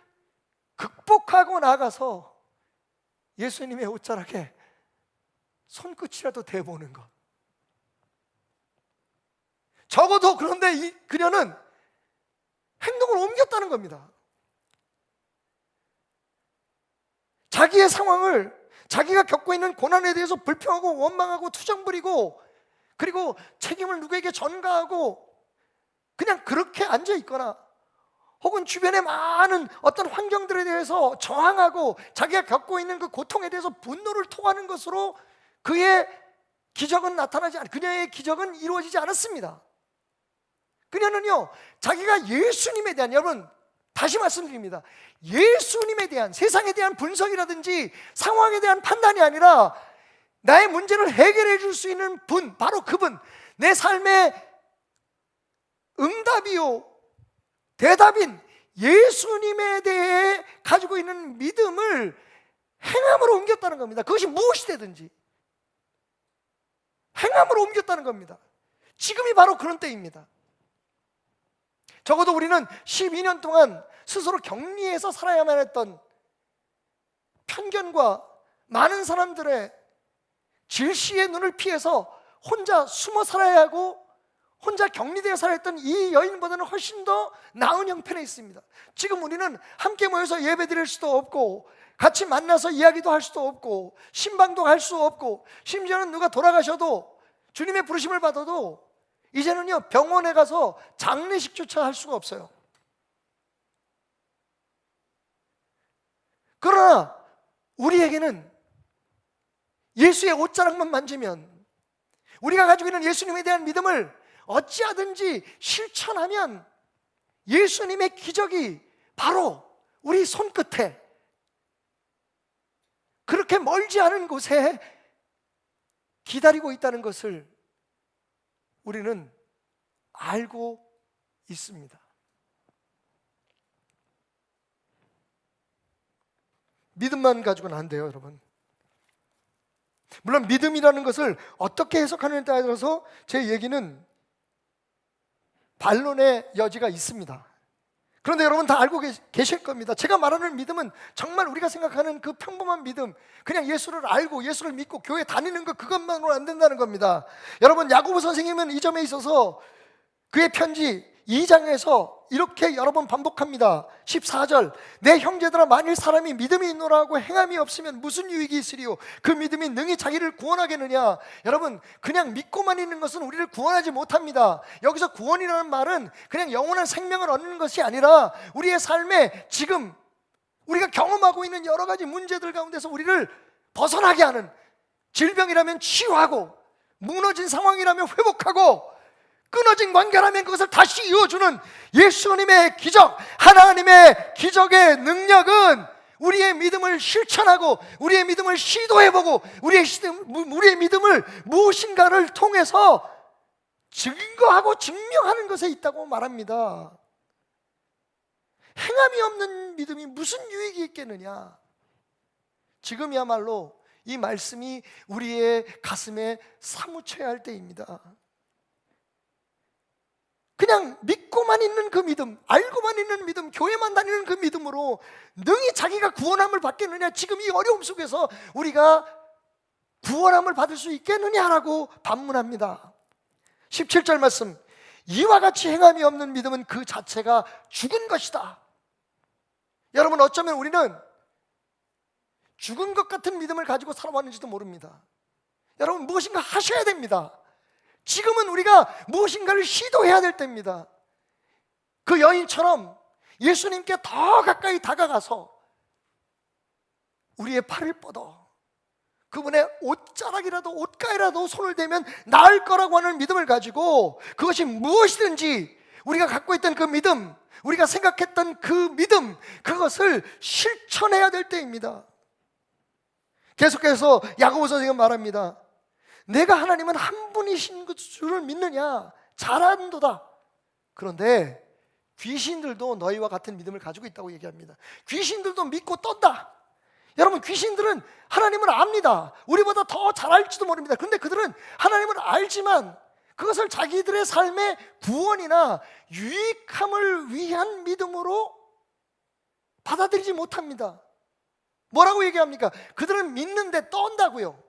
극복하고 나가서 예수님의 옷자락에 손끝이라도 대보는 것. 적어도 그런데 그녀는 행동을 옮겼다는 겁니다. 자기의 상황을, 자기가 겪고 있는 고난에 대해서 불평하고 원망하고 투정 부리고 그리고 책임을 누구에게 전가하고 그냥 그렇게 앉아있거나 혹은 주변의 많은 어떤 환경들에 대해서 저항하고 자기가 겪고 있는 그 고통에 대해서 분노를 토하는 것으로 그의 기적은 나타나지 않, 그녀의 기적은 이루어지지 않았습니다. 그녀는요, 자기가 예수님에 대한, 여러분 다시 말씀드립니다, 예수님에 대한, 세상에 대한 분석이라든지 상황에 대한 판단이 아니라 나의 문제를 해결해 줄 수 있는 분, 바로 그분, 내 삶의 응답이요 대답인 예수님에 대해 가지고 있는 믿음을 행함으로 옮겼다는 겁니다. 그것이 무엇이 되든지 행함으로 옮겼다는 겁니다. 지금이 바로 그런 때입니다. 적어도 우리는 12년 동안 스스로 격리해서 살아야만 했던 편견과 많은 사람들의 질시의 눈을 피해서 혼자 숨어 살아야 하고 혼자 격리되어 살았던 이 여인보다는 훨씬 더 나은 형편에 있습니다. 지금 우리는 함께 모여서 예배 드릴 수도 없고 같이 만나서 이야기도 할 수도 없고 신방도 갈 수 없고 심지어는 누가 돌아가셔도 주님의 부르심을 받아도 이제는요 병원에 가서 장례식조차 할 수가 없어요. 우리에게는 예수의 옷자락만 만지면, 우리가 가지고 있는 예수님에 대한 믿음을 어찌하든지 실천하면 예수님의 기적이 바로 우리 손끝에, 그렇게 멀지 않은 곳에 기다리고 있다는 것을 우리는 알고 있습니다. 믿음만 가지고는 안 돼요, 여러분. 물론 믿음이라는 것을 어떻게 해석하느냐에 따라서 제 얘기는 반론의 여지가 있습니다. 그런데 여러분 다 알고 계실 겁니다. 제가 말하는 믿음은 정말 우리가 생각하는 그 평범한 믿음, 그냥 예수를 알고 예수를 믿고 교회 다니는 것, 그것만으로 안 된다는 겁니다. 여러분, 야고보 선생님은 이 점에 있어서 그의 편지 2장에서 이렇게 여러 번 반복합니다. 14절, 내 형제들아, 만일 사람이 믿음이 있노라 하고 행함이 없으면 무슨 유익이 있으리요? 그 믿음이 능히 자기를 구원하겠느냐? 여러분, 그냥 믿고만 있는 것은 우리를 구원하지 못합니다. 여기서 구원이라는 말은 그냥 영원한 생명을 얻는 것이 아니라 우리의 삶에 지금 우리가 경험하고 있는 여러 가지 문제들 가운데서 우리를 벗어나게 하는, 질병이라면 치유하고, 무너진 상황이라면 회복하고, 끊어진 관계라면 그것을 다시 이어주는 예수님의 기적, 하나님의 기적의 능력은 우리의 믿음을 실천하고 우리의 믿음을 시도해보고 우리의 믿음을 무엇인가를 통해서 증거하고 증명하는 것에 있다고 말합니다. 행함이 없는 믿음이 무슨 유익이 있겠느냐? 지금이야말로 이 말씀이 우리의 가슴에 사무쳐야 할 때입니다. 그냥 믿고만 있는 그 믿음, 알고만 있는 믿음, 교회만 다니는 그 믿음으로 능히 자기가 구원함을 받겠느냐? 지금 이 어려움 속에서 우리가 구원함을 받을 수 있겠느냐라고 반문합니다. 17절 말씀, 이와 같이 행함이 없는 믿음은 그 자체가 죽은 것이다. 여러분, 어쩌면 우리는 죽은 것 같은 믿음을 가지고 살아왔는지도 모릅니다. 여러분, 무엇인가 하셔야 됩니다. 지금은 우리가 무엇인가를 시도해야 될 때입니다. 그 여인처럼 예수님께 더 가까이 다가가서 우리의 팔을 뻗어 그분의 옷자락이라도 옷가에라도 손을 대면 나을 거라고 하는 믿음을 가지고, 그것이 무엇이든지 우리가 갖고 있던 그 믿음, 우리가 생각했던 그 믿음, 그것을 실천해야 될 때입니다. 계속해서 야고보 선생님은 말합니다. 내가 하나님은 한 분이신 줄을 믿느냐? 잘한도다. 그런데 귀신들도 너희와 같은 믿음을 가지고 있다고 얘기합니다. 귀신들도 믿고 떤다. 여러분, 귀신들은 하나님을 압니다. 우리보다 더 잘 알지도 모릅니다. 그런데 그들은 하나님을 알지만 그것을 자기들의 삶의 구원이나 유익함을 위한 믿음으로 받아들이지 못합니다. 뭐라고 얘기합니까? 그들은 믿는데 떤다고요.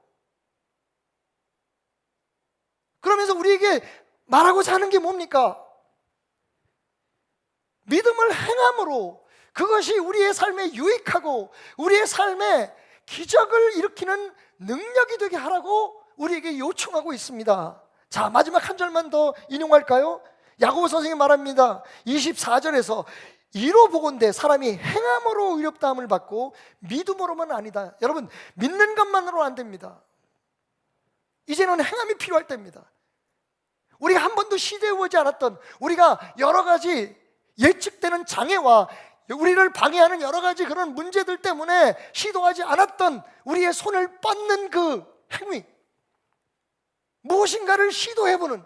그러면서 우리에게 말하고자 하는 게 뭡니까? 믿음을 행함으로 그것이 우리의 삶에 유익하고 우리의 삶에 기적을 일으키는 능력이 되게 하라고 우리에게 요청하고 있습니다. 자, 마지막 한 절만 더 인용할까요? 야고보 선생님이 말합니다. 24절에서 이로 보건대 사람이 행함으로 의롭다함을 받고 믿음으로만 아니다. 여러분, 믿는 것만으로 안 됩니다. 이제는 행함이 필요할 때입니다. 우리가 한 번도 시도해보지 않았던, 우리가 여러 가지 예측되는 장애와 우리를 방해하는 여러 가지 그런 문제들 때문에 시도하지 않았던 우리의 손을 뻗는 그 행위, 무엇인가를 시도해보는,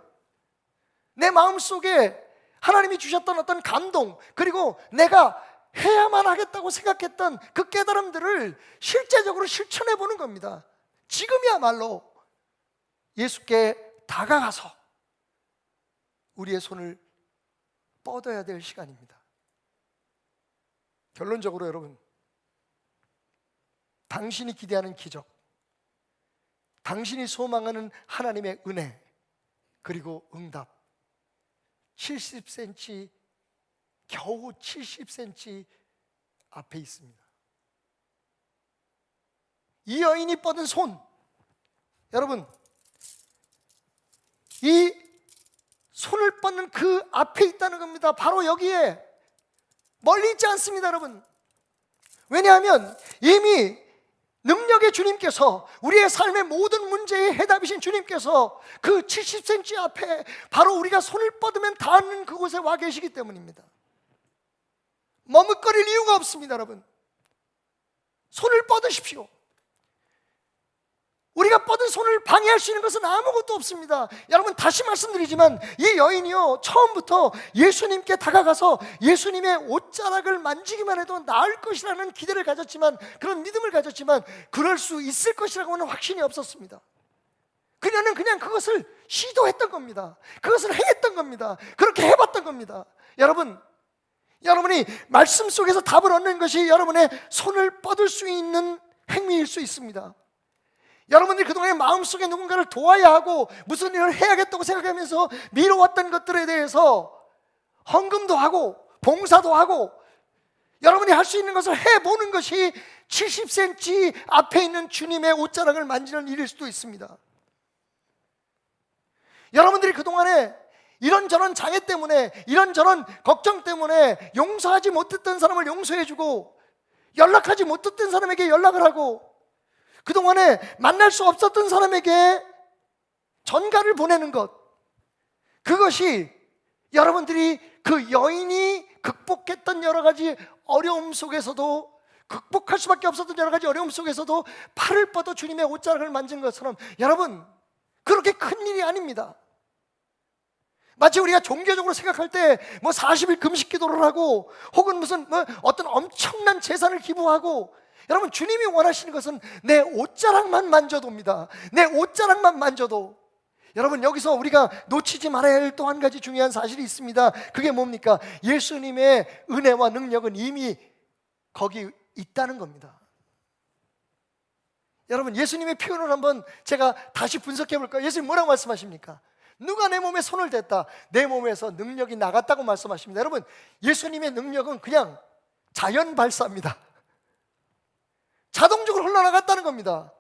내 마음속에 하나님이 주셨던 어떤 감동, 그리고 내가 해야만 하겠다고 생각했던 그 깨달음들을 실제적으로 실천해보는 겁니다. 지금이야말로 예수께 다가가서 우리의 손을 뻗어야 될 시간입니다. 결론적으로 여러분, 당신이 기대하는 기적, 당신이 소망하는 하나님의 은혜, 그리고 응답, 70cm, 겨우 70cm 앞에 있습니다. 이 여인이 뻗은 손, 여러분, 이 손을 뻗는 그 앞에 있다는 겁니다. 바로 여기에, 멀리 있지 않습니다, 여러분. 왜냐하면 이미 능력의 주님께서, 우리의 삶의 모든 문제의 해답이신 주님께서 그 70cm 앞에 바로 우리가 손을 뻗으면 닿는 그곳에 와 계시기 때문입니다. 머뭇거릴 이유가 없습니다. 여러분, 손을 뻗으십시오. 우리가 뻗은 손을 방해할 수 있는 것은 아무것도 없습니다. 여러분, 다시 말씀드리지만 이 여인이요, 처음부터 예수님께 다가가서 예수님의 옷자락을 만지기만 해도 나을 것이라는 기대를 가졌지만, 그런 믿음을 가졌지만 그럴 수 있을 것이라고는 확신이 없었습니다. 그녀는 그냥 그것을 시도했던 겁니다. 그것을 행했던 겁니다. 그렇게 해봤던 겁니다. 여러분이 말씀 속에서 답을 얻는 것이 여러분의 손을 뻗을 수 있는 행위일 수 있습니다. 여러분들이 그동안에 마음속에 누군가를 도와야 하고 무슨 일을 해야겠다고 생각하면서 미뤄왔던 것들에 대해서 헌금도 하고 봉사도 하고 여러분이 할 수 있는 것을 해보는 것이 70cm 앞에 있는 주님의 옷자락을 만지는 일일 수도 있습니다. 여러분들이 그동안에 이런저런 장애 때문에, 이런저런 걱정 때문에 용서하지 못했던 사람을 용서해주고, 연락하지 못했던 사람에게 연락을 하고, 그동안에 만날 수 없었던 사람에게 전가를 보내는 것, 그것이 여러분들이 그 여인이 극복했던 여러 가지 어려움 속에서도, 극복할 수밖에 없었던 여러 가지 어려움 속에서도 팔을 뻗어 주님의 옷자락을 만진 것처럼, 여러분, 그렇게 큰 일이 아닙니다. 마치 우리가 종교적으로 생각할 때 40일 금식 기도를 하고, 혹은 무슨 어떤 엄청난 재산을 기부하고, 여러분, 주님이 원하시는 것은 내 옷자락만 만져도입니다. 내 옷자락만 만져도. 여러분, 여기서 우리가 놓치지 말아야 할 또 한 가지 중요한 사실이 있습니다. 그게 뭡니까? 예수님의 은혜와 능력은 이미 거기 있다는 겁니다. 여러분, 예수님의 표현을 한번 제가 다시 분석해 볼까요? 예수님 뭐라고 말씀하십니까? 누가 내 몸에 손을 댔다, 내 몸에서 능력이 나갔다고 말씀하십니다. 여러분, 예수님의 능력은 그냥 자연 발사입니다. 자동적으로 흘러나갔다는 겁니다.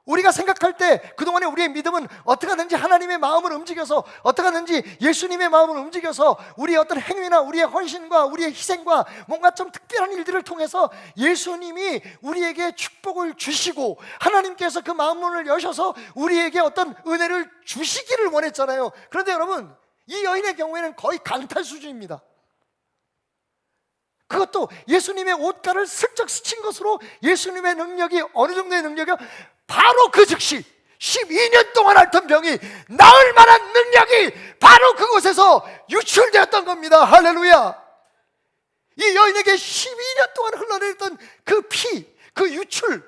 우리가 생각할 때 그동안에 우리의 믿음은 어떻게 하든지 하나님의 마음을 움직여서, 어떻게 하든지 예수님의 마음을 움직여서 우리의 어떤 행위나 우리의 헌신과 우리의 희생과 뭔가 좀 특별한 일들을 통해서 예수님이 우리에게 축복을 주시고, 하나님께서 그 마음문을 여셔서 우리에게 어떤 은혜를 주시기를 원했잖아요. 그런데 여러분, 이 여인의 경우에는 거의 강탈 수준입니다. 그것도 예수님의 옷가를 슬쩍 스친 것으로 예수님의 능력이, 어느 정도의 능력이요? 바로 그 즉시 12년 동안 앓던 병이 나을 만한 능력이 바로 그곳에서 유출되었던 겁니다. 할렐루야. 이 여인에게 12년 동안 흘러내렸던 그 피, 그 유출,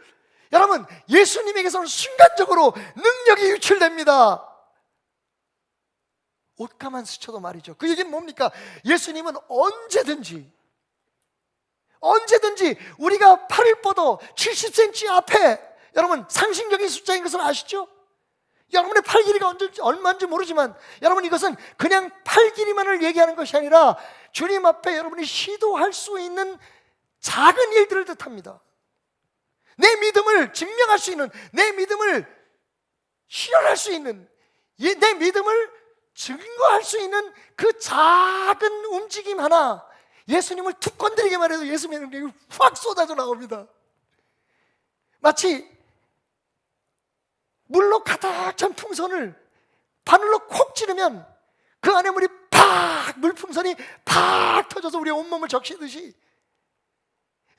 여러분, 예수님에게서는 순간적으로 능력이 유출됩니다. 옷가만 스쳐도 말이죠. 그 얘기는 뭡니까? 예수님은 언제든지 우리가 팔을 뻗어 70cm 앞에, 여러분, 상식적인 숫자인 것을 아시죠? 여러분의 팔 길이가 얼마인지 모르지만, 여러분, 이것은 그냥 팔 길이만을 얘기하는 것이 아니라 주님 앞에 여러분이 시도할 수 있는 작은 일들을 뜻합니다. 내 믿음을 증명할 수 있는, 내 믿음을 실현할 수 있는, 내 믿음을 증거할 수 있는 그 작은 움직임 하나, 예수님을 툭 건드리기만 해도 예수님의 능력이 확 쏟아져 나옵니다. 마치 물로 가득 찬 풍선을 바늘로 콕 찌르면 그 안에 물이 팍, 물풍선이 팍 터져서 우리의 온몸을 적시듯이,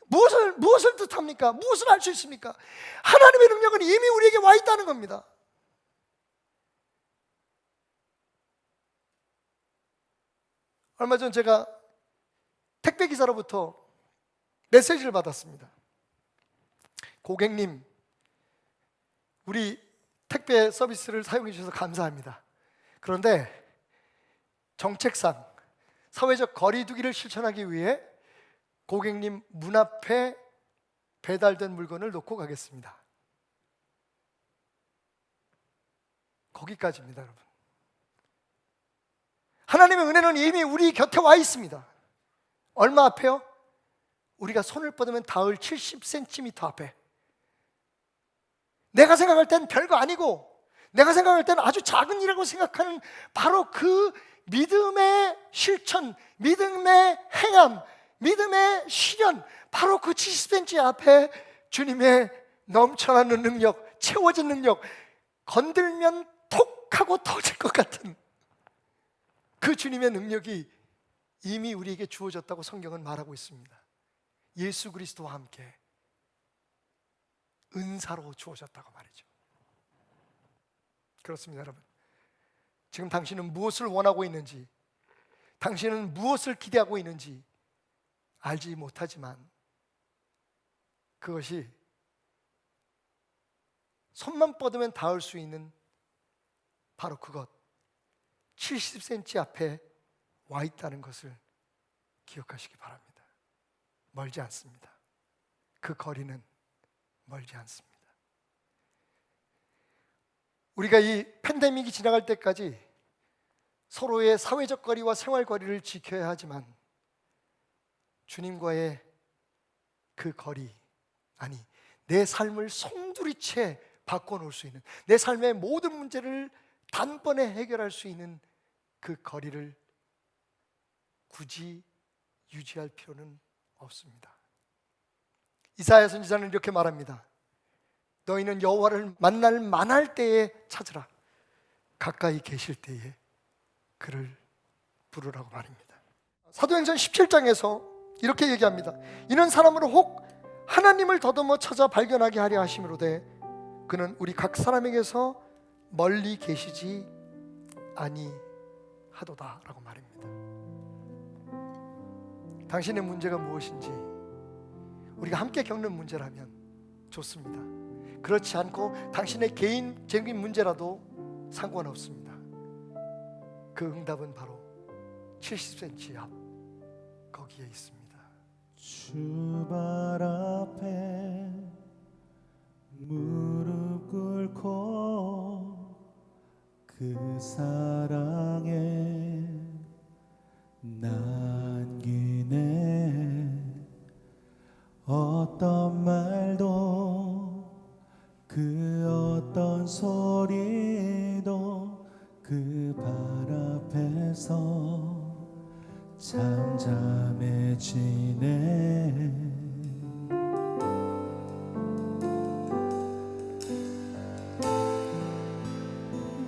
무엇을 뜻합니까? 무엇을 알 수 있습니까? 하나님의 능력은 이미 우리에게 와 있다는 겁니다. 얼마 전 제가 택배 기사로부터 메시지를 받았습니다. 고객님, 우리 택배 서비스를 사용해 주셔서 감사합니다. 그런데 정책상 사회적 거리 두기를 실천하기 위해 고객님 문 앞에 배달된 물건을 놓고 가겠습니다. 거기까지입니다, 여러분. 하나님의 은혜는 이미 우리 곁에 와 있습니다. 얼마 앞에요? 우리가 손을 뻗으면 닿을 70cm 앞에. 내가 생각할 땐 별거 아니고, 내가 생각할 때는 아주 작은 일이라고 생각하는 바로 그 믿음의 실천, 믿음의 행함, 믿음의 실현, 바로 그 70cm 앞에 주님의 넘쳐나는 능력, 채워진 능력, 건들면 톡 하고 터질 것 같은 그 주님의 능력이 이미 우리에게 주어졌다고 성경은 말하고 있습니다. 예수 그리스도와 함께 은사로 주어졌다고 말이죠. 그렇습니다, 여러분. 지금 당신은 무엇을 원하고 있는지, 당신은 무엇을 기대하고 있는지 알지 못하지만 그것이 손만 뻗으면 닿을 수 있는 바로 그것, 70cm 앞에 와 있다는 것을 기억하시기 바랍니다. 멀지 않습니다. 그 거리는 멀지 않습니다. 우리가 이 팬데믹이 지나갈 때까지 서로의 사회적 거리와 생활 거리를 지켜야 하지만 주님과의 그 거리, 아니 내 삶을 송두리째 바꿔놓을 수 있는, 내 삶의 모든 문제를 단번에 해결할 수 있는 그 거리를 굳이 유지할 필요는 없습니다. 이사야 선지자는 이렇게 말합니다. 너희는 여호와를 만날 만할 때에 찾으라. 가까이 계실 때에 그를 부르라고 말입니다. 사도행전 17장에서 이렇게 얘기합니다. 이는 사람으로 혹 하나님을 더듬어 찾아 발견하게 하려 하심이로되 그는 우리 각 사람에게서 멀리 계시지 아니하도다 라고 말입니다. 당신의 문제가 무엇인지 우리가 함께 겪는 문제라면 좋습니다. 그렇지 않고 당신의 개인적인 문제라도 상관없습니다. 그 응답은 바로 70cm 앞 거기에 있습니다. 주 발 앞에 무릎 꿇고 그 사랑에 남기네. 어떤 말도 그 어떤 소리도 그 발 앞에서 잠잠해지네.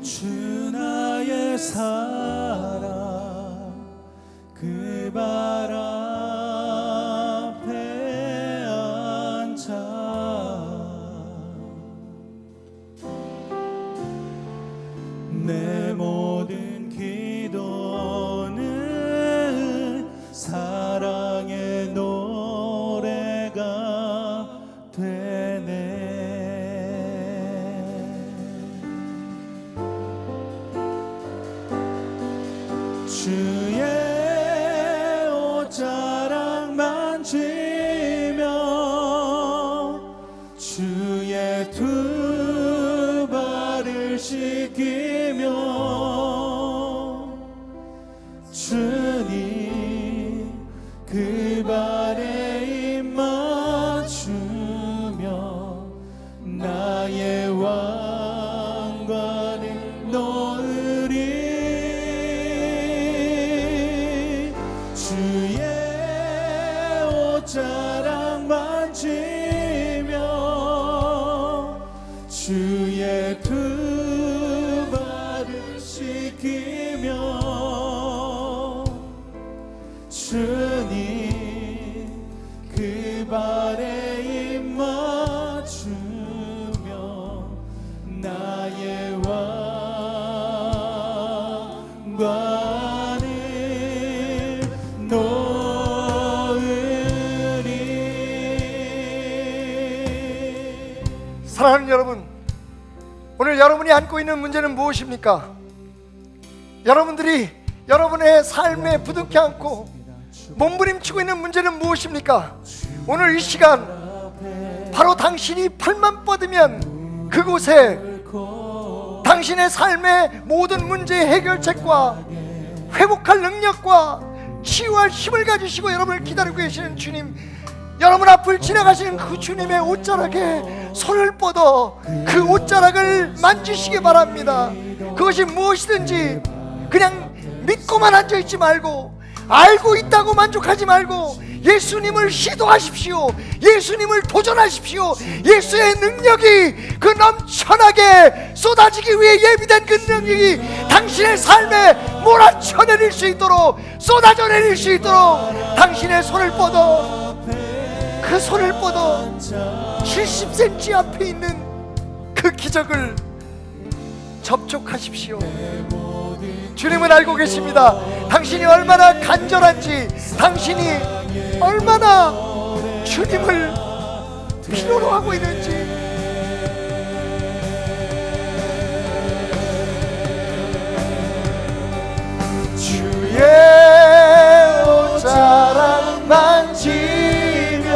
주 나의 사랑 그 발 앞에 앉아 내 모든 기도는 사랑의 노래가 되네. 주의 옷자락 만지며 주의 두 발을 씻기며 주님 그 발에 입 맞추며 나의 왕관을 놓으리. 주의 옷자락 만지며 주의 두 발을 씻기며 주님 그 발에 입 맞추며 나의 왕관을 놓으리. 사랑하는 여러분, 오늘 여러분이 안고 있는 문제는 무엇입니까? 여러분들이 여러분의 삶에 부둥켜 안고 몸부림치고 있는 문제는 무엇입니까? 오늘 이 시간 바로 당신이 팔만 뻗으면 그곳에 당신의 삶의 모든 문제의 해결책과 회복할 능력과 치유할 힘을 가지시고 여러분을 기다리고 계시는 주님, 여러분 앞을 지나가시는 그 주님의 옷자락에 손을 뻗어 그 옷자락을 만지시기 바랍니다. 그것이 무엇이든지 그냥 믿고만 앉아있지 말고, 알고 있다고 만족하지 말고, 예수님을 시도하십시오. 예수님을 도전하십시오. 예수의 능력이 그 넘쳐나게 쏟아지기 위해 예비된 그 능력이 당신의 삶에 몰아쳐내릴 수 있도록, 쏟아져 내릴 수 있도록 당신의 손을 뻗어, 그 손을 뻗어 70cm 앞에 있는 그 기적을 접촉하십시오. 주님은 알고 계십니다. 당신이 얼마나 간절한지, 당신이 얼마나 주님을 필요로 하고 있는지. 주의 옷자락 만지며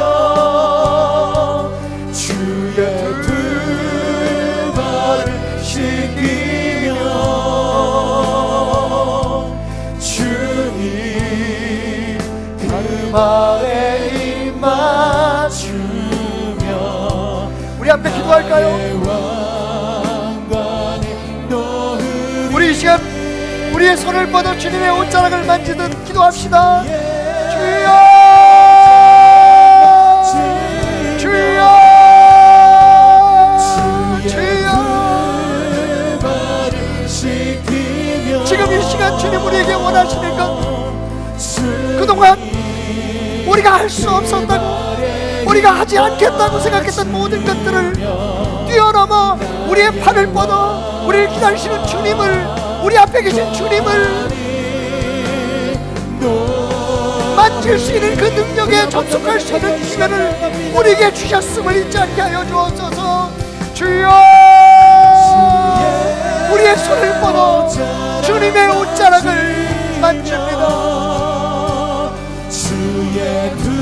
주의 두 발을 씻기며 주님 그 발에 입 맞추며. 우리 앞에 기도할까요? 우리 이 시간 우리의 손을 뻗어 주님의 옷자락을 만지듯 기도합시다. 주여, 주여, 주여. 지금 이 시간 주님 우리에게 원하시는 것, 그동안 우리가 할 수 없었다고, 우리가 하지 않겠다고 생각했던 모든 것들을 뛰어넘어 우리의 팔을 뻗어 우리를 기다리시는 주님을, 우리 앞에 계신 주님을 만질 수 있는 그 능력에 접속할 수 있는 시간을 우리에게 주셨음을 잊지 않게 하여 주옵소서. 주여, 우리의 손을 뻗어 주님의 옷자락을 만집니다.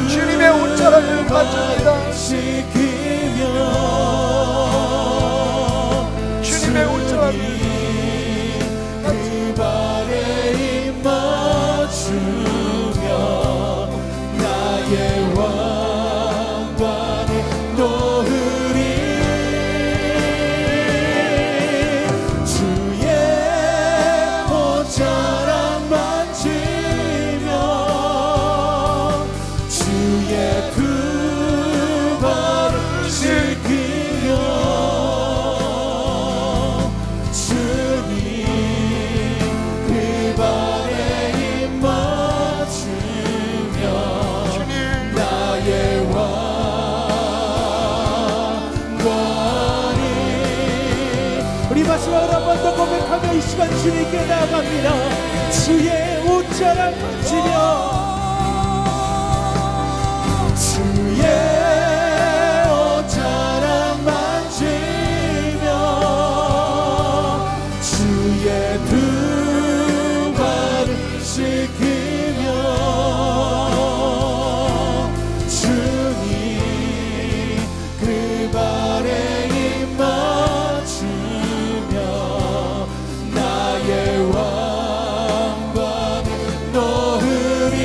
주님의 옷자락을 만집니다. 주님의 옷자락을 마지막으로 한 번 더 고백하며 이 시간 주님께 나아갑니다. 주의 옷자락 만지며 주의 옷자락 만지며 주의 두 발을 씻기며 주님 그 발에 입 맞추며 나의 왕관을 놓으리.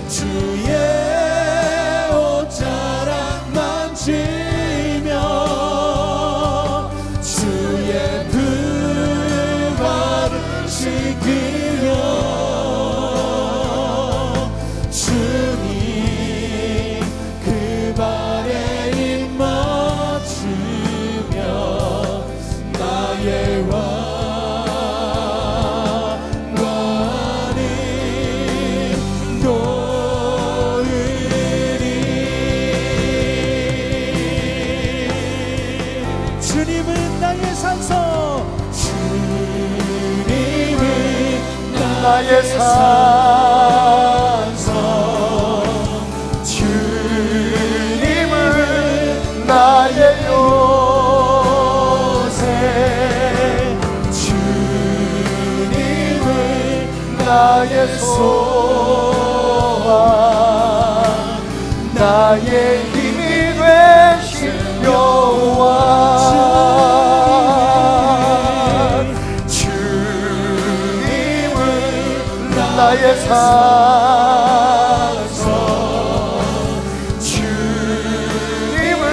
주의 옷자락 만지며 주의 두 발을 씻기며 주님 그 발에 입 맞추며 나의 왕관을 놓으리. 주님은 나의 산성, 주님은 나의 산성, 주님은 나의 요새, 주님은 나의 소망, 나의 힘이 되신 여호와. 주님은 나의 산성, 주님은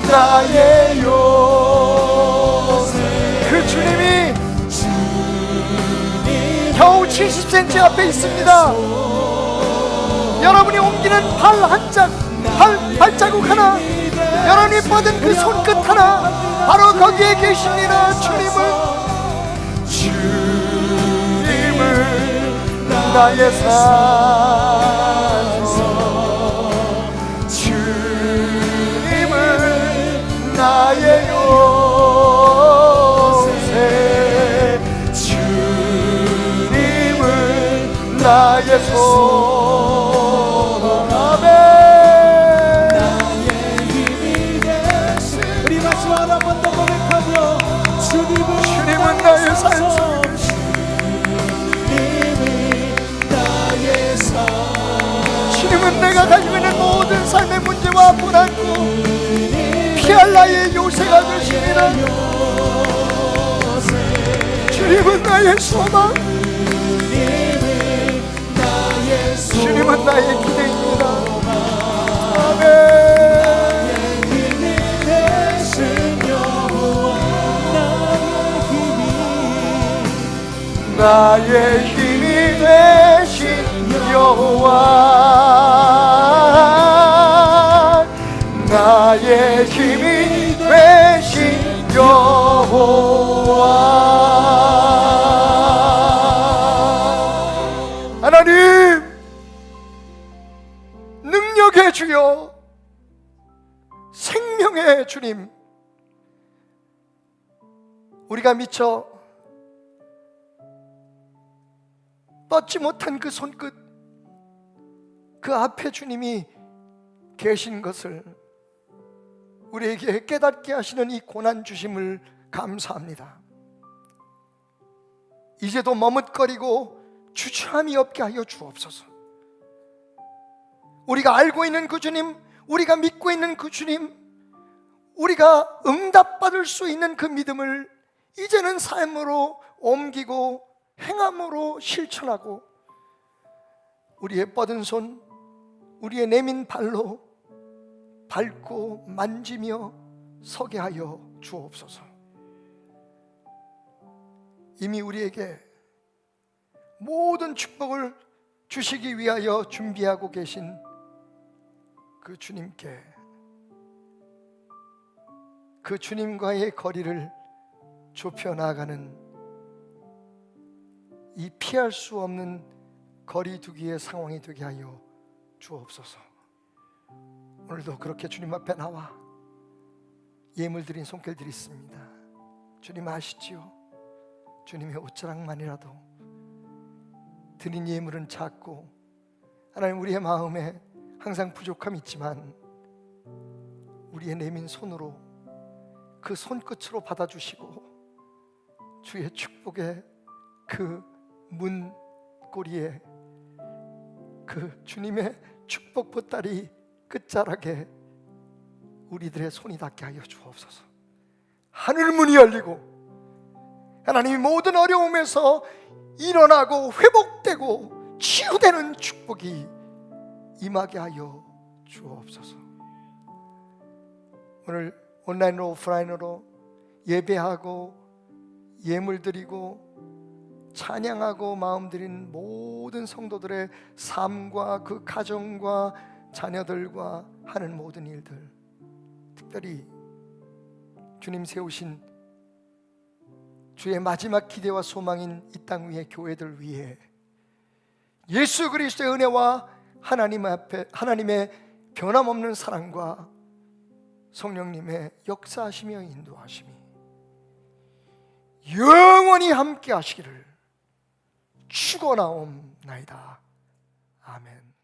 나의 요새. 그 주님이 겨우 70cm 앞에 있습니다. 여러분이 옮기는 발 한 짝, 발자국 하나, 여러분이 뻗은 그 손끝 하나, 바로 거기에 계십니다. 주님을 나의 산소, 주님을 나의 요새, 주님을 나의 소망. 우리 마지막으로 한 번 더 고백하며 주님은 나의 산소, 주님은 내가 가지고 있는 모든 삶의 문제와 고난고 피할 나의 요새가 되십니다. 주님은 나의 소망, 주님은 나의 기대입니다. 아멘. 나의 힘이 되신 여호와, 나의 힘이 되신 여호와. 하나님, 능력의 주여, 생명의 주님, 우리가 미처 뻗지 못한 그 손끝, 그 앞에 주님이 계신 것을 우리에게 깨닫게 하시는 이 고난 주심을 감사합니다. 이제도 머뭇거리고 주저함이 없게 하여 주옵소서. 우리가 알고 있는 그 주님, 우리가 믿고 있는 그 주님, 우리가 응답받을 수 있는 그 믿음을 이제는 삶으로 옮기고 행함으로 실천하고 우리의 뻗은 손, 우리의 내민 발로 밟고 만지며 서게 하여 주옵소서. 이미 우리에게 모든 축복을 주시기 위하여 준비하고 계신 그 주님께, 그 주님과의 거리를 좁혀 나가는 이 피할 수 없는 거리두기의 상황이 되게 하여 주옵소서. 오늘도 그렇게 주님 앞에 나와 예물 드린 손길 드리십니다. 주님 아시지요? 주님의 옷자락만이라도 드린 예물은 작고, 하나님 우리의 마음에 항상 부족함이 있지만 우리의 내민 손으로, 그 손끝으로 받아주시고 주의 축복의 그 문고리에 그 주님의 축복 보따리 끝자락에 우리들의 손이 닿게 하여 주옵소서. 하늘 문이 열리고 하나님이 모든 어려움에서 일어나고 회복되고 치유되는 축복이 임하게 하여 주옵소서. 오늘 온라인으로 오프라인으로 예배하고 예물 드리고 찬양하고 마음 드린 모든 성도들의 삶과 그 가정과 자녀들과 하는 모든 일들, 특별히 주님 세우신 주의 마지막 기대와 소망인 이 땅 위의 교회들 위해 예수 그리스도의 은혜와 하나님 앞에 하나님의 변함없는 사랑과 성령님의 역사하시며 인도하심이 영원히 함께 하시기를 축원하옵나이다. 아멘.